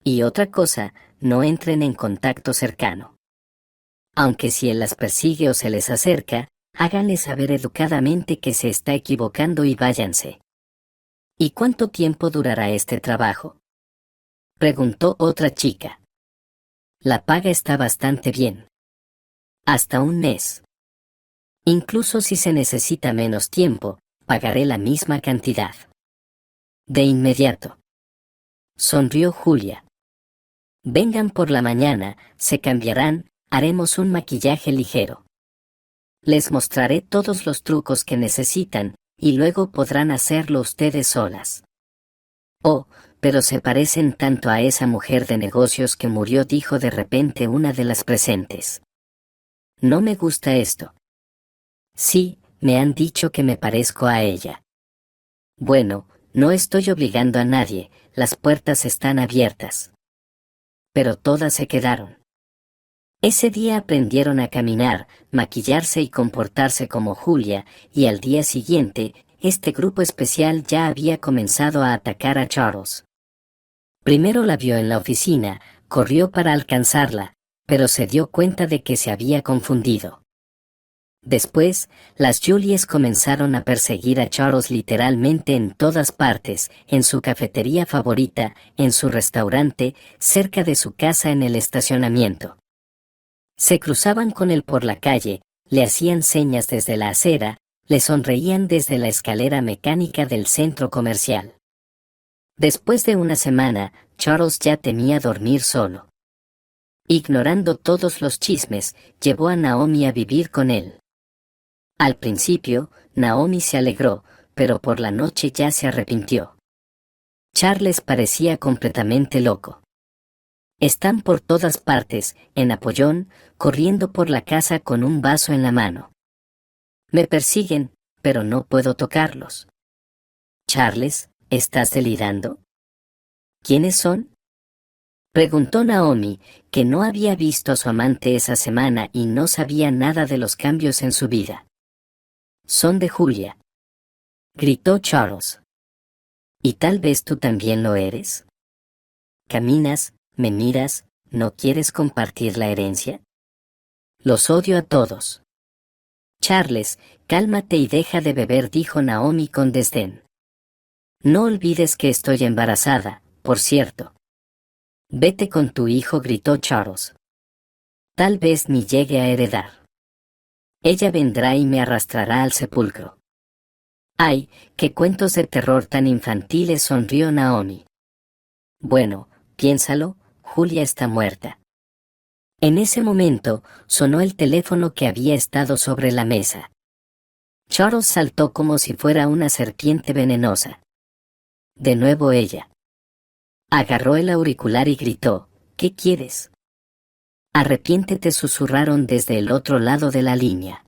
Y otra cosa, no entren en contacto cercano. Aunque si él las persigue o se les acerca, háganle saber educadamente que se está equivocando y váyanse. ¿Y cuánto tiempo durará este trabajo?, preguntó otra chica. La paga está bastante bien. Hasta un mes. Incluso si se necesita menos tiempo, pagaré la misma cantidad. De inmediato. Sonrió Julia. Vengan por la mañana, se cambiarán, haremos un maquillaje ligero. Les mostraré todos los trucos que necesitan, y luego podrán hacerlo ustedes solas. Oh, pero se parecen tanto a esa mujer de negocios que murió, dijo de repente una de las presentes. No me gusta esto. Sí, me han dicho que me parezco a ella. Bueno, no estoy obligando a nadie, las puertas están abiertas. Pero todas se quedaron. Ese día aprendieron a caminar, maquillarse y comportarse como Julia, y al día siguiente, este grupo especial ya había comenzado a atacar a Charles. Primero la vio en la oficina, corrió para alcanzarla, pero se dio cuenta de que se había confundido. Después, las Julies comenzaron a perseguir a Charles literalmente en todas partes, en su cafetería favorita, en su restaurante, cerca de su casa, en el estacionamiento. Se cruzaban con él por la calle, le hacían señas desde la acera, le sonreían desde la escalera mecánica del centro comercial. Después de una semana, Charles ya temía dormir solo. Ignorando todos los chismes, llevó a Naomi a vivir con él. Al principio, Naomi se alegró, pero por la noche ya se arrepintió. Charles parecía completamente loco. Están por todas partes, en Apollón, corriendo por la casa con un vaso en la mano. Me persiguen, pero no puedo tocarlos. Charles, ¿estás delirando? ¿Quiénes son?, preguntó Naomi, que no había visto a su amante esa semana y no sabía nada de los cambios en su vida. Son de Julia, gritó Charles. ¿Y tal vez tú también lo eres? Caminas, me miras, ¿no quieres compartir la herencia? Los odio a todos. Charles, cálmate y deja de beber, dijo Naomi con desdén. No olvides que estoy embarazada, por cierto. Vete con tu hijo, gritó Charles. Tal vez ni llegue a heredar. Ella vendrá y me arrastrará al sepulcro. ¡Ay, qué cuentos de terror tan infantiles!, sonrió Naomi. Bueno, piénsalo, Julia está muerta. En ese momento, sonó el teléfono que había estado sobre la mesa. Charles saltó como si fuera una serpiente venenosa. De nuevo ella. Agarró el auricular y gritó, ¿qué quieres? Arrepiéntete, susurraron desde el otro lado de la línea.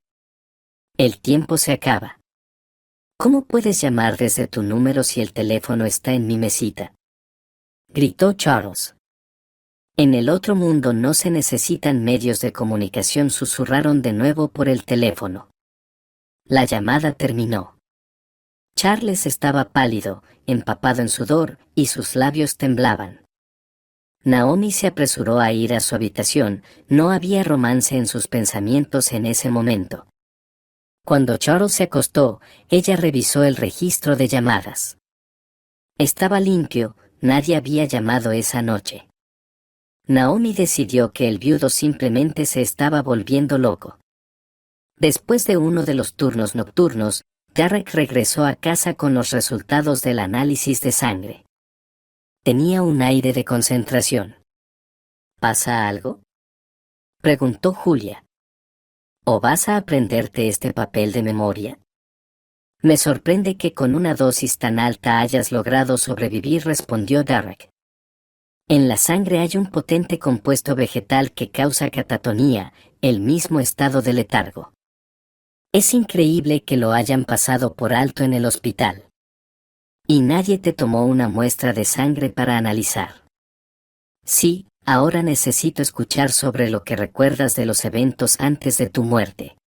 El tiempo se acaba. ¿Cómo puedes llamar desde tu número si el teléfono está en mi mesita?, gritó Charles. En el otro mundo no se necesitan medios de comunicación, susurraron de nuevo por el teléfono. La llamada terminó. Charles estaba pálido, empapado en sudor, y sus labios temblaban. Naomi se apresuró a ir a su habitación, no había romance en sus pensamientos en ese momento. Cuando Charles se acostó, ella revisó el registro de llamadas. Estaba limpio, nadie había llamado esa noche. Naomi decidió que el viudo simplemente se estaba volviendo loco. Después de uno de los turnos nocturnos, Derek regresó a casa con los resultados del análisis de sangre. Tenía un aire de concentración. ¿Pasa algo?, preguntó Julia. ¿O vas a aprenderte este papel de memoria? Me sorprende que con una dosis tan alta hayas logrado sobrevivir, respondió Derek. En la sangre hay un potente compuesto vegetal que causa catatonía, el mismo estado de letargo. Es increíble que lo hayan pasado por alto en el hospital. Y nadie te tomó una muestra de sangre para analizar. Sí, ahora necesito escuchar sobre lo que recuerdas de los eventos antes de tu muerte.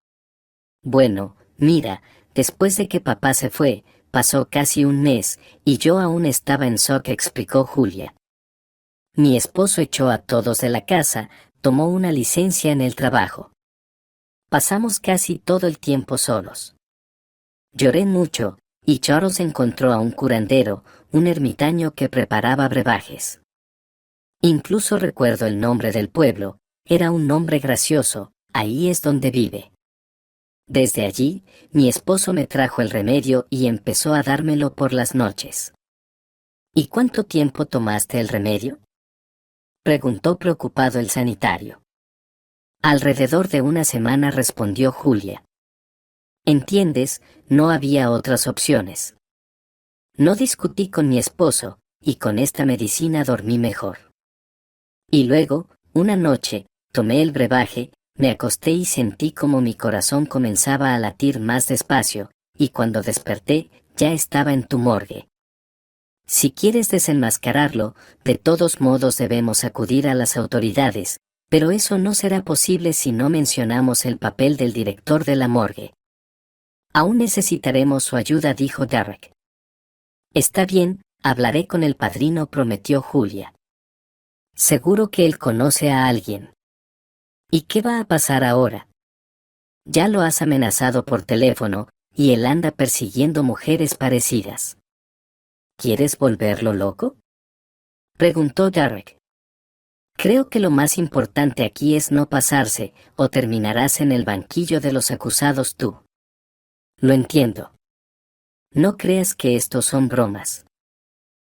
Bueno, mira, después de que papá se fue, pasó casi un mes, y yo aún estaba en shock, explicó Julia. Mi esposo echó a todos de la casa, tomó una licencia en el trabajo. Pasamos casi todo el tiempo solos. Lloré mucho, y Charles encontró a un curandero, un ermitaño que preparaba brebajes. Incluso recuerdo el nombre del pueblo, era un nombre gracioso, ahí es donde vive. Desde allí, mi esposo me trajo el remedio y empezó a dármelo por las noches. ¿Y cuánto tiempo tomaste el remedio?, preguntó preocupado el sanitario. Alrededor de una semana, respondió Julia. Entiendes, no había otras opciones. No discutí con mi esposo, y con esta medicina dormí mejor. Y luego, una noche, tomé el brebaje, me acosté y sentí como mi corazón comenzaba a latir más despacio, y cuando desperté, ya estaba en tu morgue. Si quieres desenmascararlo, de todos modos debemos acudir a las autoridades, pero eso no será posible si no mencionamos el papel del director de la morgue. Aún necesitaremos su ayuda, dijo Derek. Está bien, hablaré con el padrino, prometió Julia. Seguro que él conoce a alguien. ¿Y qué va a pasar ahora? Ya lo has amenazado por teléfono, y él anda persiguiendo mujeres parecidas. ¿Quieres volverlo loco?, preguntó Derek. Creo que lo más importante aquí es no pasarse, o terminarás en el banquillo de los acusados tú. Lo entiendo. No creas que estos son bromas.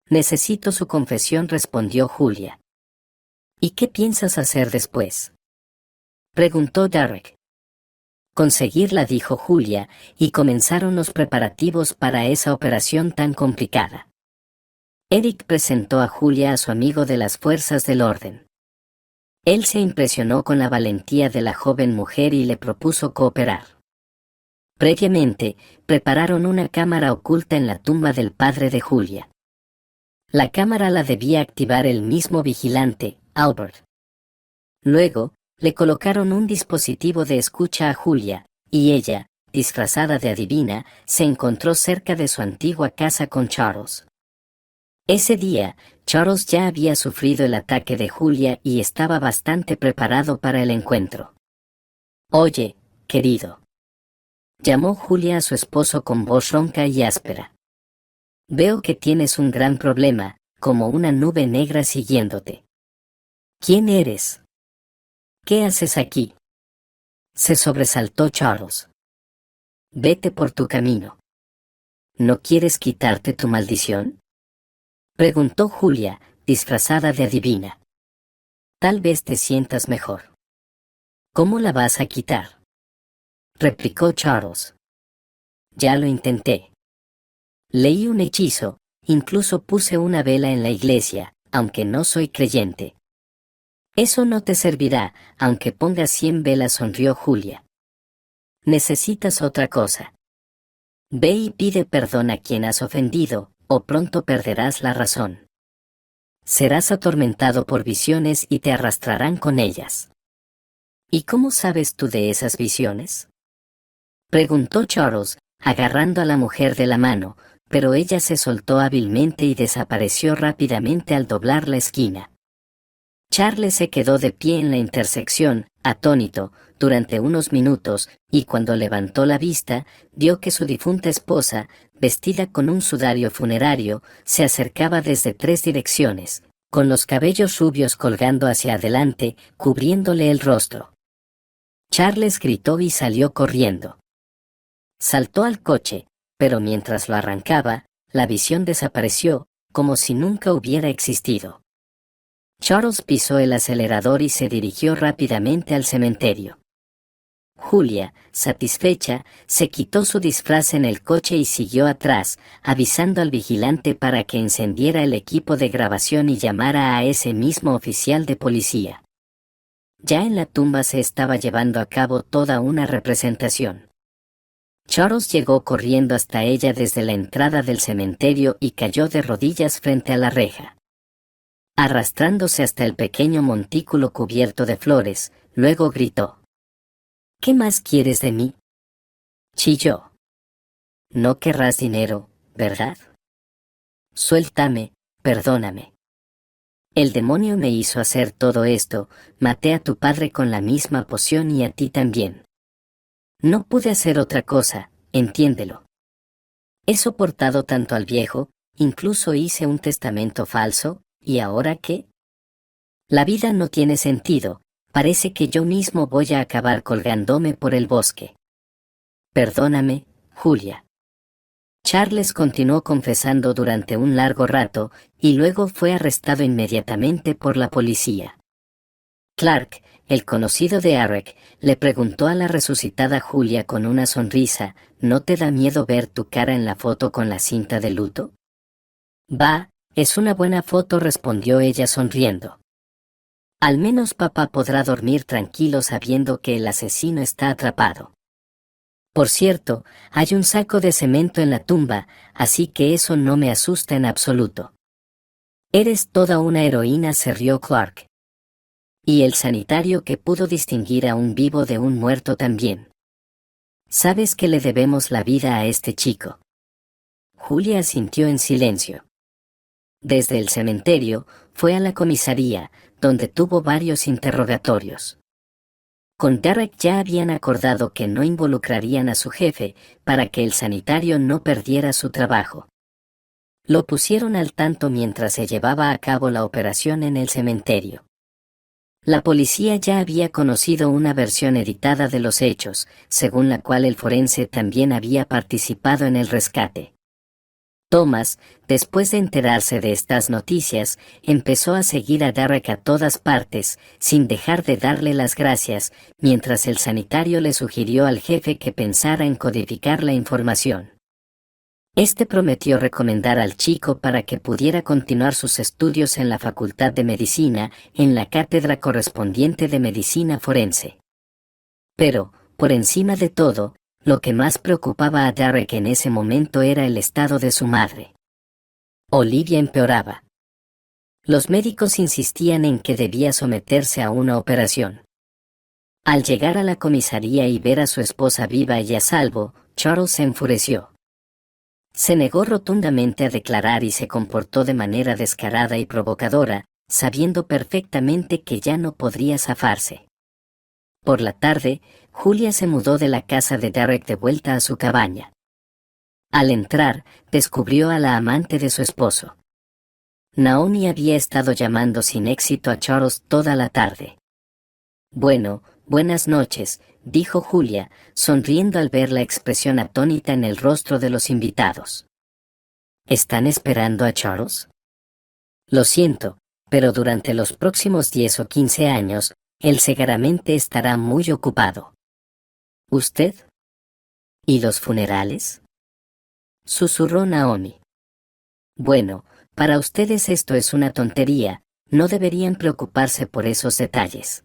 Necesito su confesión, respondió Julia. ¿Y qué piensas hacer después?, preguntó Derek. Conseguirla, dijo Julia, y comenzaron los preparativos para esa operación tan complicada. Eric presentó a Julia a su amigo de las fuerzas del orden. Él se impresionó con la valentía de la joven mujer y le propuso cooperar. Previamente, prepararon una cámara oculta en la tumba del padre de Julia. La cámara la debía activar el mismo vigilante, Albert. Luego, le colocaron un dispositivo de escucha a Julia, y ella, disfrazada de adivina, se encontró cerca de su antigua casa con Charles. Ese día, Charles ya había sufrido el ataque de Julia y estaba bastante preparado para el encuentro. Oye, querido, llamó Julia a su esposo con voz ronca y áspera. Veo que tienes un gran problema, como una nube negra siguiéndote. ¿Quién eres? ¿Qué haces aquí?, se sobresaltó Charles. Vete por tu camino. ¿No quieres quitarte tu maldición?, preguntó Julia, disfrazada de adivina. Tal vez te sientas mejor. ¿Cómo la vas a quitar?, replicó Charles. Ya lo intenté. Leí un hechizo, incluso puse una vela en la iglesia, aunque no soy creyente. Eso no te servirá, aunque pongas 100 velas, sonrió Julia. Necesitas otra cosa. Ve y pide perdón a quien has ofendido, o pronto perderás la razón. Serás atormentado por visiones y te arrastrarán con ellas. ¿Y cómo sabes tú de esas visiones?, preguntó Charles, agarrando a la mujer de la mano, pero ella se soltó hábilmente y desapareció rápidamente al doblar la esquina. Charles se quedó de pie en la intersección, atónito, durante unos minutos, y cuando levantó la vista, vio que su difunta esposa, vestida con un sudario funerario, se acercaba desde 3 direcciones, con los cabellos rubios colgando hacia adelante, cubriéndole el rostro. Charles gritó y salió corriendo. Saltó al coche, pero mientras lo arrancaba, la visión desapareció, como si nunca hubiera existido. Charles pisó el acelerador y se dirigió rápidamente al cementerio. Julia, satisfecha, se quitó su disfraz en el coche y siguió atrás, avisando al vigilante para que encendiera el equipo de grabación y llamara a ese mismo oficial de policía. Ya en la tumba se estaba llevando a cabo toda una representación. Charles llegó corriendo hasta ella desde la entrada del cementerio y cayó de rodillas frente a la reja. Arrastrándose hasta el pequeño montículo cubierto de flores, luego gritó: «¿Qué más quieres de mí?», chilló. «No querrás dinero, ¿verdad? Suéltame, perdóname. El demonio me hizo hacer todo esto, maté a tu padre con la misma poción y a ti también. No pude hacer otra cosa, entiéndelo. He soportado tanto al viejo, incluso hice un testamento falso, ¿y ahora qué? La vida no tiene sentido, parece que yo mismo voy a acabar colgándome por el bosque. Perdóname, Julia». Charles continuó confesando durante un largo rato, y luego fue arrestado inmediatamente por la policía. Clark, el conocido de Eric, le preguntó a la resucitada Julia con una sonrisa: «¿No te da miedo ver tu cara en la foto con la cinta de luto?». «Va, es una buena foto», respondió ella sonriendo. «Al menos papá podrá dormir tranquilo sabiendo que el asesino está atrapado. Por cierto, hay un saco de cemento en la tumba, así que eso no me asusta en absoluto». «Eres toda una heroína», se rió Clark. «Y el sanitario que pudo distinguir a un vivo de un muerto también. ¿Sabes que le debemos la vida a este chico?». Julia asintió en silencio. Desde el cementerio, fue a la comisaría, donde tuvo varios interrogatorios. Con Derek ya habían acordado que no involucrarían a su jefe, para que el sanitario no perdiera su trabajo. Lo pusieron al tanto mientras se llevaba a cabo la operación en el cementerio. La policía ya había conocido una versión editada de los hechos, según la cual el forense también había participado en el rescate. Thomas, después de enterarse de estas noticias, empezó a seguir a Derek a todas partes, sin dejar de darle las gracias, mientras el sanitario le sugirió al jefe que pensara en codificar la información. Este prometió recomendar al chico para que pudiera continuar sus estudios en la Facultad de Medicina, en la cátedra correspondiente de Medicina Forense. Pero, por encima de todo, lo que más preocupaba a Derek en ese momento era el estado de su madre. Olivia empeoraba. Los médicos insistían en que debía someterse a una operación. Al llegar a la comisaría y ver a su esposa viva y a salvo, Charles se enfureció. Se negó rotundamente a declarar y se comportó de manera descarada y provocadora, sabiendo perfectamente que ya no podría zafarse. Por la tarde, Julia se mudó de la casa de Derek de vuelta a su cabaña. Al entrar, descubrió a la amante de su esposo. Naomi había estado llamando sin éxito a Charles toda la tarde. «Bueno, buenas noches», dijo Julia, sonriendo al ver la expresión atónita en el rostro de los invitados. «¿Están esperando a Charles?». «Lo siento, pero durante los próximos 10 o 15 años, él seguramente estará muy ocupado». «¿Usted? ¿Y los funerales?», susurró Naomi. «Bueno, para ustedes esto es una tontería, no deberían preocuparse por esos detalles.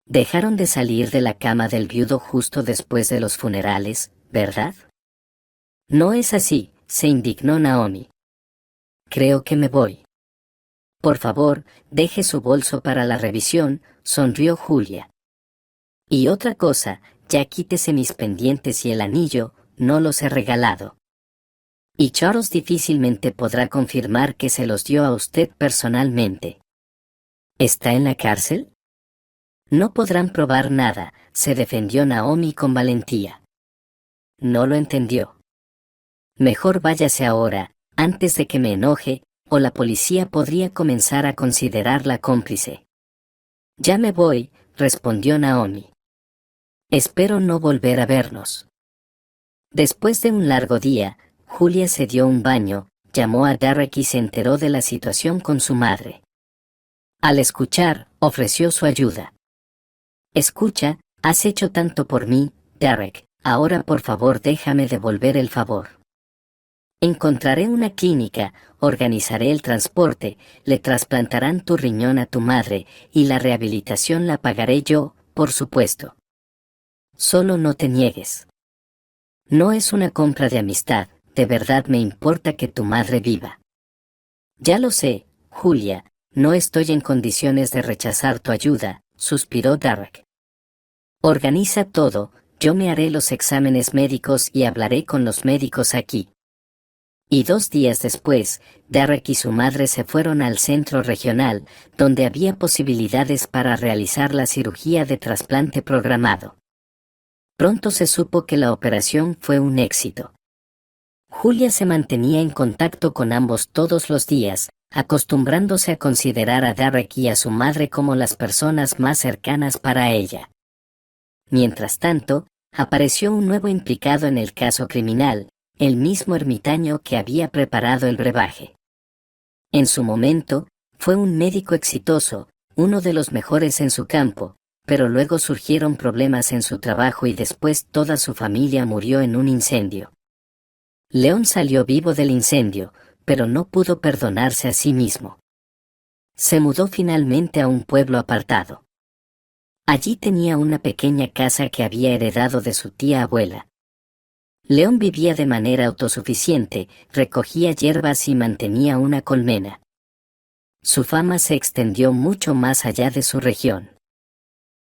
Dejaron de salir de la cama del viudo justo después de los funerales, ¿verdad?». «No es así», se indignó Naomi. «Creo que me voy». Por favor, deje su bolso para la revisión, sonrió Julia. Y otra cosa, ya quítese mis pendientes y el anillo, no los he regalado. Y Charles difícilmente podrá confirmar que se los dio a usted personalmente. ¿Está en la cárcel? No podrán probar nada, se defendió Naomi con valentía. No lo entendió. Mejor váyase ahora, antes de que me enoje, o la policía podría comenzar a considerarla cómplice. Ya me voy, respondió Naomi. Espero no volver a vernos. Después de un largo día, Julia se dio un baño, llamó a Derek y se enteró de la situación con su madre. Al escuchar, ofreció su ayuda. Escucha, has hecho tanto por mí, Derek, ahora por favor déjame devolver el favor. Encontraré una clínica, organizaré el transporte, le trasplantarán tu riñón a tu madre, y la rehabilitación la pagaré yo, por supuesto. Solo no te niegues. No es una compra de amistad, de verdad me importa que tu madre viva. Ya lo sé, Julia, no estoy en condiciones de rechazar tu ayuda, suspiró Derek. Organiza todo, yo me haré los exámenes médicos y hablaré con los médicos aquí. Y 2 días después, Derek y su madre se fueron al centro regional, donde había posibilidades para realizar la cirugía de trasplante programado. Pronto se supo que la operación fue un éxito. Julia se mantenía en contacto con ambos todos los días, acostumbrándose a considerar a Derek y a su madre como las personas más cercanas para ella. Mientras tanto, apareció un nuevo implicado en el caso criminal, el mismo ermitaño que había preparado el brebaje. En su momento, fue un médico exitoso, uno de los mejores en su campo, pero luego surgieron problemas en su trabajo y después toda su familia murió en un incendio. León salió vivo del incendio, pero no pudo perdonarse a sí mismo. Se mudó finalmente a un pueblo apartado. Allí tenía una pequeña casa que había heredado de su tía abuela. León vivía de manera autosuficiente, recogía hierbas y mantenía una colmena. Su fama se extendió mucho más allá de su región.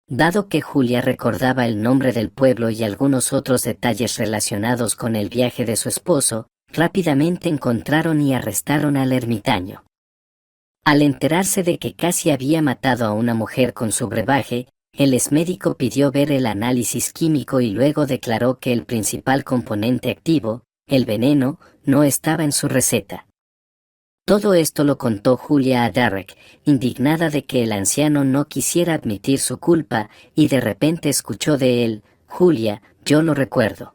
Dado que Julia recordaba el nombre del pueblo y algunos otros detalles relacionados con el viaje de su esposo, rápidamente encontraron y arrestaron al ermitaño. Al enterarse de que casi había matado a una mujer con su brebaje, el exmédico pidió ver el análisis químico y luego declaró que el principal componente activo, el veneno, no estaba en su receta. Todo esto lo contó Julia a Derek, indignada de que el anciano no quisiera admitir su culpa, y de repente escuchó de él: Julia, yo lo recuerdo.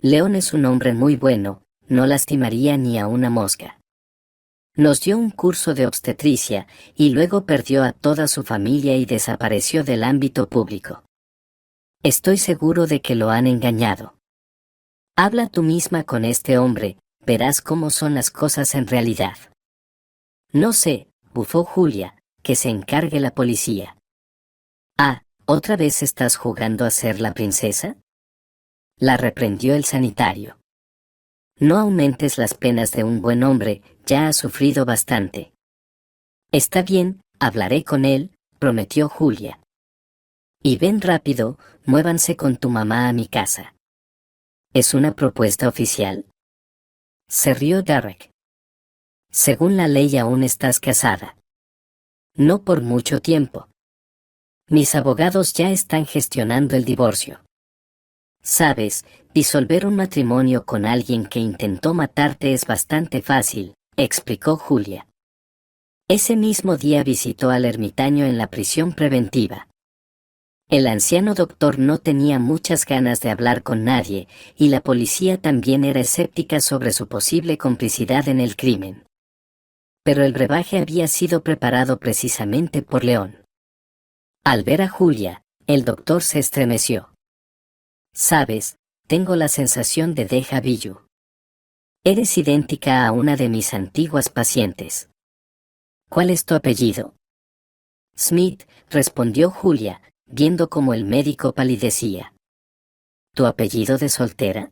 León es un hombre muy bueno, no lastimaría ni a una mosca. Nos dio un curso de obstetricia, y luego perdió a toda su familia y desapareció del ámbito público. Estoy seguro de que lo han engañado. Habla tú misma con este hombre, verás cómo son las cosas en realidad. No sé, bufó Julia, que se encargue la policía. Ah, ¿otra vez estás jugando a ser la princesa? La reprendió el sanitario. No aumentes las penas de un buen hombre, ya ha sufrido bastante. Está bien, hablaré con él, prometió Julia. Y ven rápido, muévanse con tu mamá a mi casa. ¿Es una propuesta oficial? Se rió Derek. Según la ley aún estás casada. No por mucho tiempo. Mis abogados ya están gestionando el divorcio. Sabes, disolver un matrimonio con alguien que intentó matarte es bastante fácil, explicó Julia. Ese mismo día visitó al ermitaño en la prisión preventiva. El anciano doctor no tenía muchas ganas de hablar con nadie, y la policía también era escéptica sobre su posible complicidad en el crimen. Pero el brebaje había sido preparado precisamente por León. Al ver a Julia, el doctor se estremeció. Sabes, tengo la sensación de déjà vu. Eres idéntica a una de mis antiguas pacientes. ¿Cuál es tu apellido? Smith, respondió Julia, viendo cómo el médico palidecía. ¿Tu apellido de soltera?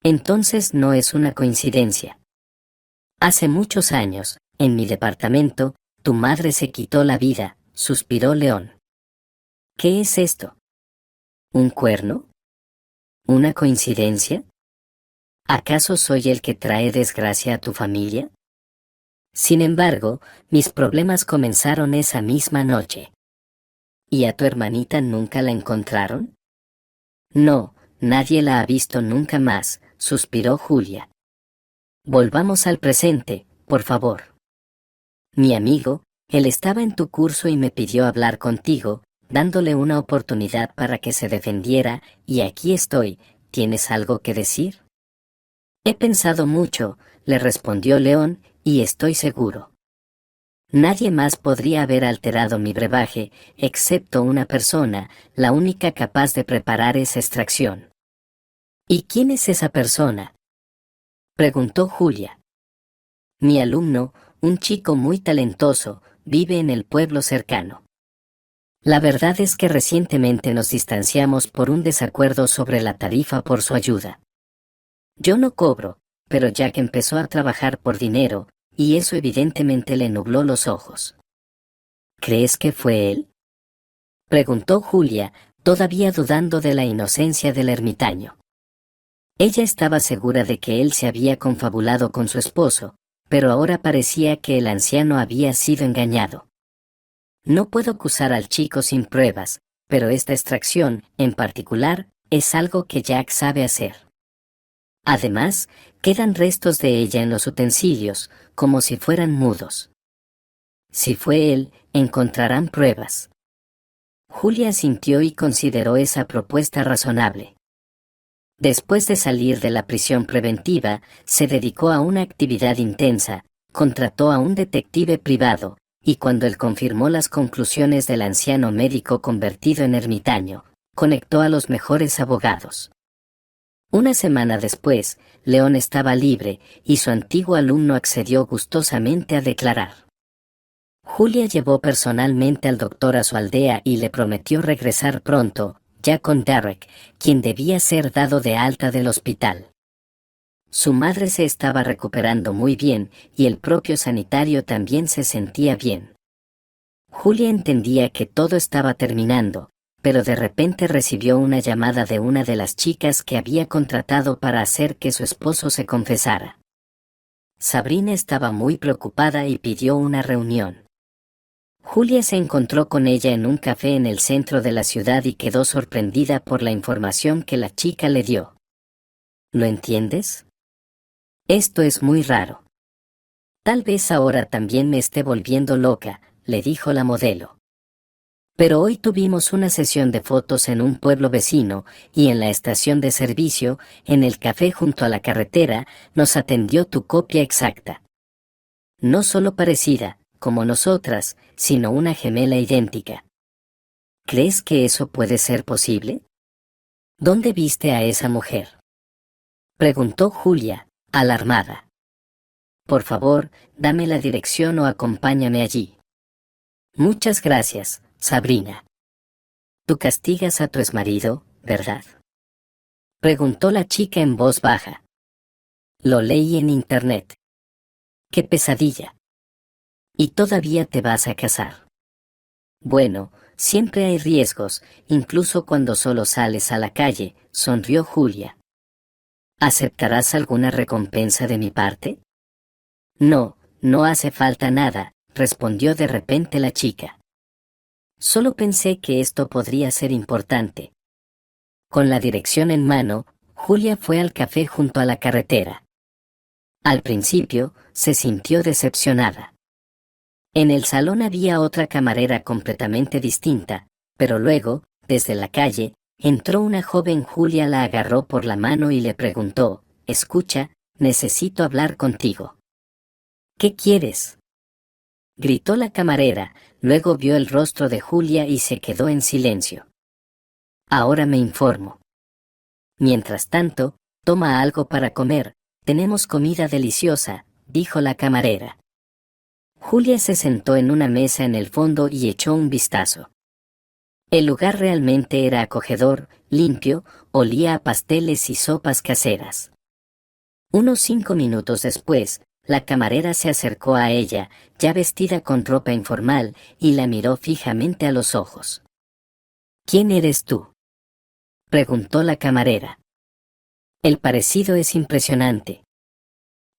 Entonces no es una coincidencia. Hace muchos años, en mi departamento, tu madre se quitó la vida, suspiró León. ¿Qué es esto? ¿Un cuerno? ¿Una coincidencia? ¿Acaso soy el que trae desgracia a tu familia? Sin embargo, mis problemas comenzaron esa misma noche. ¿Y a tu hermanita nunca la encontraron? No, nadie la ha visto nunca más, suspiró Julia. Volvamos al presente, por favor. Mi amigo, él estaba en tu curso y me pidió hablar contigo, dándole una oportunidad para que se defendiera, y aquí estoy. ¿Tienes algo que decir? He pensado mucho, le respondió León, y estoy seguro. Nadie más podría haber alterado mi brebaje, excepto una persona, la única capaz de preparar esa extracción. ¿Y quién es esa persona?, preguntó Julia. Mi alumno, un chico muy talentoso, vive en el pueblo cercano. La verdad es que recientemente nos distanciamos por un desacuerdo sobre la tarifa por su ayuda. Yo no cobro, pero Jack empezó a trabajar por dinero, y eso evidentemente le nubló los ojos. ¿Crees que fue él?, preguntó Julia, todavía dudando de la inocencia del ermitaño. Ella estaba segura de que él se había confabulado con su esposo, pero ahora parecía que el anciano había sido engañado. No puedo acusar al chico sin pruebas, pero esta extracción, en particular, es algo que Jack sabe hacer. Además, quedan restos de ella en los utensilios, como si fueran mudos. Si fue él, encontrarán pruebas. Julia asintió y consideró esa propuesta razonable. Después de salir de la prisión preventiva, se dedicó a una actividad intensa, contrató a un detective privado, y cuando él confirmó las conclusiones del anciano médico convertido en ermitaño, conectó a los mejores abogados. Una semana después, León estaba libre, y su antiguo alumno accedió gustosamente a declarar. Julia llevó personalmente al doctor a su aldea y le prometió regresar pronto, ya con Derek, quien debía ser dado de alta del hospital. Su madre se estaba recuperando muy bien, y el propio sanitario también se sentía bien. Julia entendía que todo estaba terminando, pero de repente recibió una llamada de una de las chicas que había contratado para hacer que su esposo se confesara. Sabrina estaba muy preocupada y pidió una reunión. Julia se encontró con ella en un café en el centro de la ciudad y quedó sorprendida por la información que la chica le dio. ¿Lo entiendes? Esto es muy raro. Tal vez ahora también me esté volviendo loca, le dijo la modelo. Pero hoy tuvimos una sesión de fotos en un pueblo vecino, y en la estación de servicio, en el café junto a la carretera, nos atendió tu copia exacta. No solo parecida, como nosotras, sino una gemela idéntica. ¿Crees que eso puede ser posible? ¿Dónde viste a esa mujer?, preguntó Julia, alarmada. Por favor, dame la dirección o acompáñame allí. Muchas gracias, Sabrina. Tú castigas a tu exmarido, ¿verdad?, preguntó la chica en voz baja. Lo leí en internet. ¡Qué pesadilla! ¿Y todavía te vas a casar? Bueno, siempre hay riesgos, incluso cuando solo sales a la calle, sonrió Julia. ¿Aceptarás alguna recompensa de mi parte? No, no hace falta nada, respondió de repente la chica. Solo pensé que esto podría ser importante. Con la dirección en mano, Julia fue al café junto a la carretera. Al principio, se sintió decepcionada. En el salón había otra camarera completamente distinta, pero luego, desde la calle, entró una joven. Julia la agarró por la mano y le preguntó, «Escucha, necesito hablar contigo». «¿Qué quieres?», gritó la camarera, luego vio el rostro de Julia y se quedó en silencio. «Ahora me informo. Mientras tanto, toma algo para comer, tenemos comida deliciosa», dijo la camarera. Julia se sentó en una mesa en el fondo y echó un vistazo. El lugar realmente era acogedor, limpio, olía a pasteles y sopas caseras. Unos 5 minutos después, La camarera se acercó a ella, ya vestida con ropa informal, y la miró fijamente a los ojos. ¿Quién eres tú?, preguntó la camarera. El parecido es impresionante.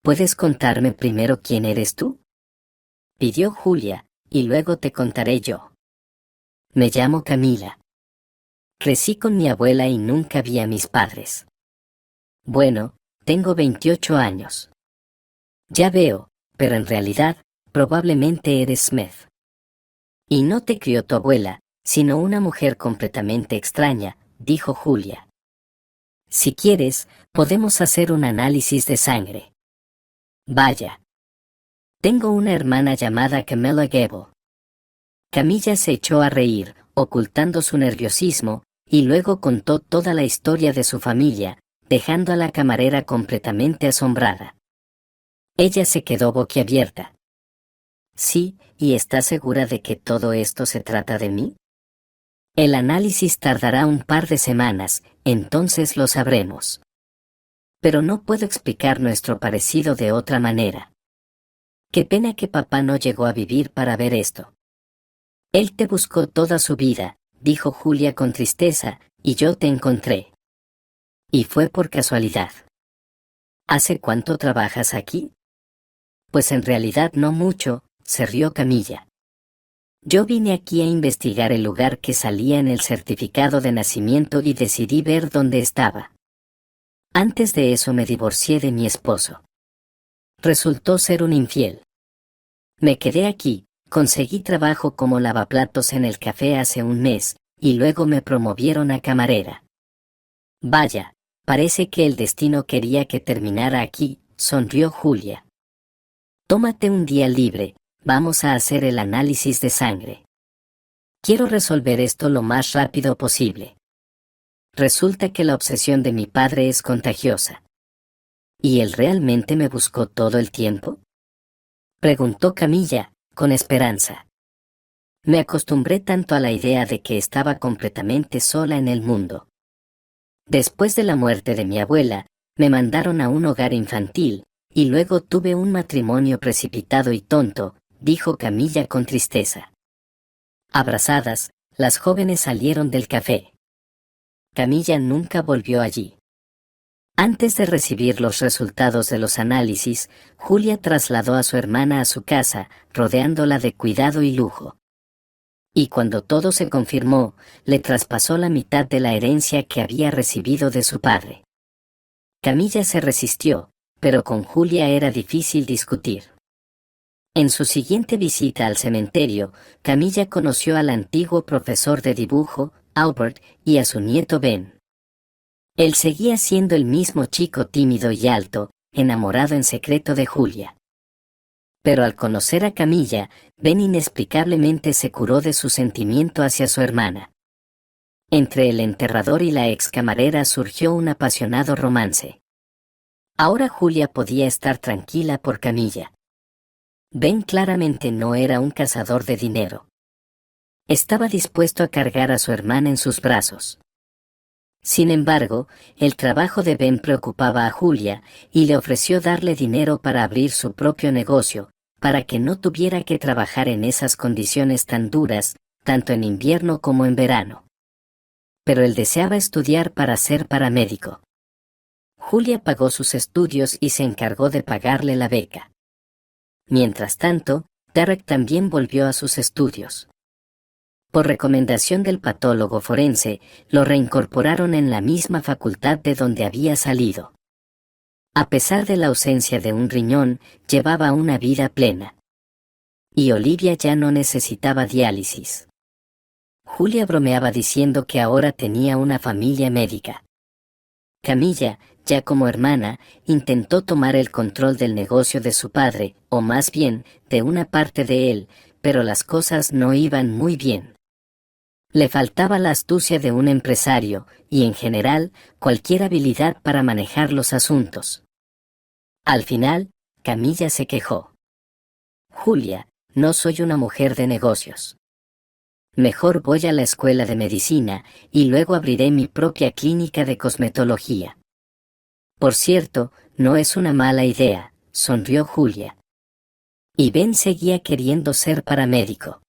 ¿Puedes contarme primero quién eres tú?, pidió Julia, y luego te contaré yo. Me llamo Camila. Crecí con mi abuela y nunca vi a mis padres. Bueno, tengo 28 años. Ya veo, pero en realidad, probablemente eres Smith. Y no te crió tu abuela, sino una mujer completamente extraña, dijo Julia. Si quieres, podemos hacer un análisis de sangre. Vaya. Tengo una hermana llamada Camilla Gable. Camilla se echó a reír, ocultando su nerviosismo, y luego contó toda la historia de su familia, dejando a la camarera completamente asombrada. Ella se quedó boquiabierta. Sí, ¿y estás segura de que todo esto se trata de mí? El análisis tardará un par de semanas, entonces lo sabremos. Pero no puedo explicar nuestro parecido de otra manera. Qué pena que papá no llegó a vivir para ver esto. Él te buscó toda su vida, dijo Julia con tristeza, y yo te encontré. Y fue por casualidad. ¿Hace cuánto trabajas aquí? Pues en realidad no mucho, se rió Camilla. Yo vine aquí a investigar el lugar que salía en el certificado de nacimiento y decidí ver dónde estaba. Antes de eso me divorcié de mi esposo. Resultó ser un infiel. Me quedé aquí, conseguí trabajo como lavaplatos en el café hace un mes, y luego me promovieron a camarera. Vaya, parece que el destino quería que terminara aquí, sonrió Julia. Tómate un día libre, vamos a hacer el análisis de sangre. Quiero resolver esto lo más rápido posible. Resulta que la obsesión de mi padre es contagiosa. ¿Y él realmente me buscó todo el tiempo?, preguntó Camilla, con esperanza. Me acostumbré tanto a la idea de que estaba completamente sola en el mundo. Después de la muerte de mi abuela, me mandaron a un hogar infantil, y luego tuve un matrimonio precipitado y tonto, dijo Camilla con tristeza. Abrazadas, las jóvenes salieron del café. Camilla nunca volvió allí. Antes de recibir los resultados de los análisis, Julia trasladó a su hermana a su casa, rodeándola de cuidado y lujo. Y cuando todo se confirmó, le traspasó la mitad de la herencia que había recibido de su padre. Camilla se resistió, pero con Julia era difícil discutir. En su siguiente visita al cementerio, Camilla conoció al antiguo profesor de dibujo, Albert, y a su nieto Ben. Él seguía siendo el mismo chico tímido y alto, enamorado en secreto de Julia. Pero al conocer a Camilla, Ben inexplicablemente se curó de su sentimiento hacia su hermana. Entre el enterrador y la ex camarera surgió un apasionado romance. Ahora Julia podía estar tranquila por Camilla. Ben claramente no era un cazador de dinero. Estaba dispuesto a cargar a su hermana en sus brazos. Sin embargo, el trabajo de Ben preocupaba a Julia, y le ofreció darle dinero para abrir su propio negocio, para que no tuviera que trabajar en esas condiciones tan duras, tanto en invierno como en verano. Pero él deseaba estudiar para ser paramédico. Julia pagó sus estudios y se encargó de pagarle la beca. Mientras tanto, Derek también volvió a sus estudios. Por recomendación del patólogo forense, lo reincorporaron en la misma facultad de donde había salido. A pesar de la ausencia de un riñón, llevaba una vida plena. Y Olivia ya no necesitaba diálisis. Julia bromeaba diciendo que ahora tenía una familia médica. Camilla, ya como hermana, intentó tomar el control del negocio de su padre, o más bien, de una parte de él, pero las cosas no iban muy bien. Le faltaba la astucia de un empresario, y en general, cualquier habilidad para manejar los asuntos. Al final, Camilla se quejó. Julia, no soy una mujer de negocios. Mejor voy a la escuela de medicina, y luego abriré mi propia clínica de cosmetología. Por cierto, no es una mala idea, sonrió Julia. Y Ben seguía queriendo ser paramédico.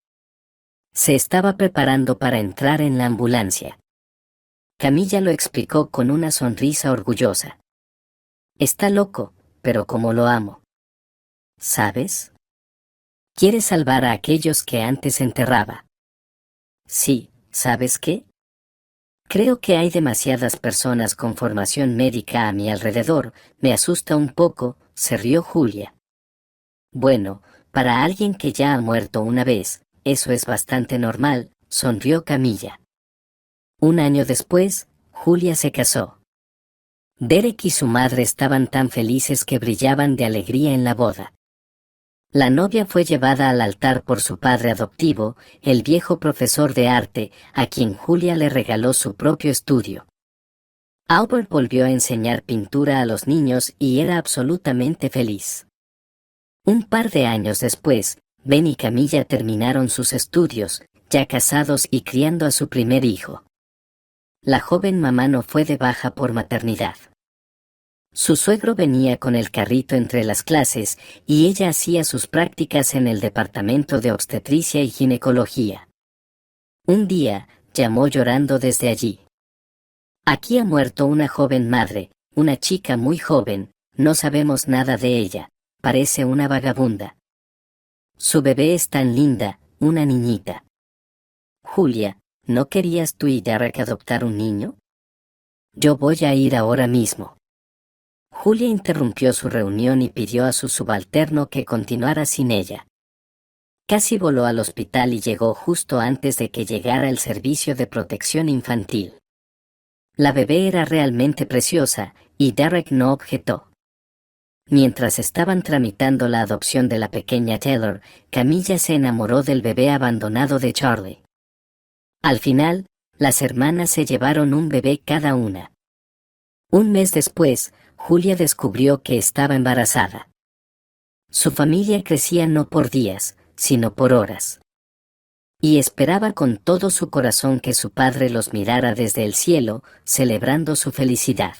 Se estaba preparando para entrar en la ambulancia. Camilla lo explicó con una sonrisa orgullosa. Está loco, pero como lo amo. ¿Sabes? Quiere salvar a aquellos que antes enterraba. Sí, ¿sabes qué? Creo que hay demasiadas personas con formación médica a mi alrededor, me asusta un poco, se rió Julia. Bueno, para alguien que ya ha muerto una vez, eso es bastante normal, sonrió Camilla. Un año después, Julia se casó. Derek y su madre estaban tan felices que brillaban de alegría en la boda. La novia fue llevada al altar por su padre adoptivo, el viejo profesor de arte, a quien Julia le regaló su propio estudio. Albert volvió a enseñar pintura a los niños y era absolutamente feliz. Un par de años después, Ben y Camilla terminaron sus estudios, ya casados y criando a su primer hijo. La joven mamá no fue de baja por maternidad. Su suegro venía con el carrito entre las clases y ella hacía sus prácticas en el departamento de obstetricia y ginecología. Un día, llamó llorando desde allí. Aquí ha muerto una joven madre, una chica muy joven, no sabemos nada de ella, parece una vagabunda. Su bebé es tan linda, una niñita. Julia, ¿no querías tú y Derek adoptar un niño? Yo voy a ir ahora mismo. Julia interrumpió su reunión y pidió a su subalterno que continuara sin ella. Casi voló al hospital y llegó justo antes de que llegara el servicio de protección infantil. La bebé era realmente preciosa, y Derek no objetó. Mientras estaban tramitando la adopción de la pequeña Taylor, Camilla se enamoró del bebé abandonado de Charlie. Al final, las hermanas se llevaron un bebé cada una. Un mes después, Julia descubrió que estaba embarazada. Su familia crecía no por días, sino por horas. Y esperaba con todo su corazón que su padre los mirara desde el cielo, celebrando su felicidad.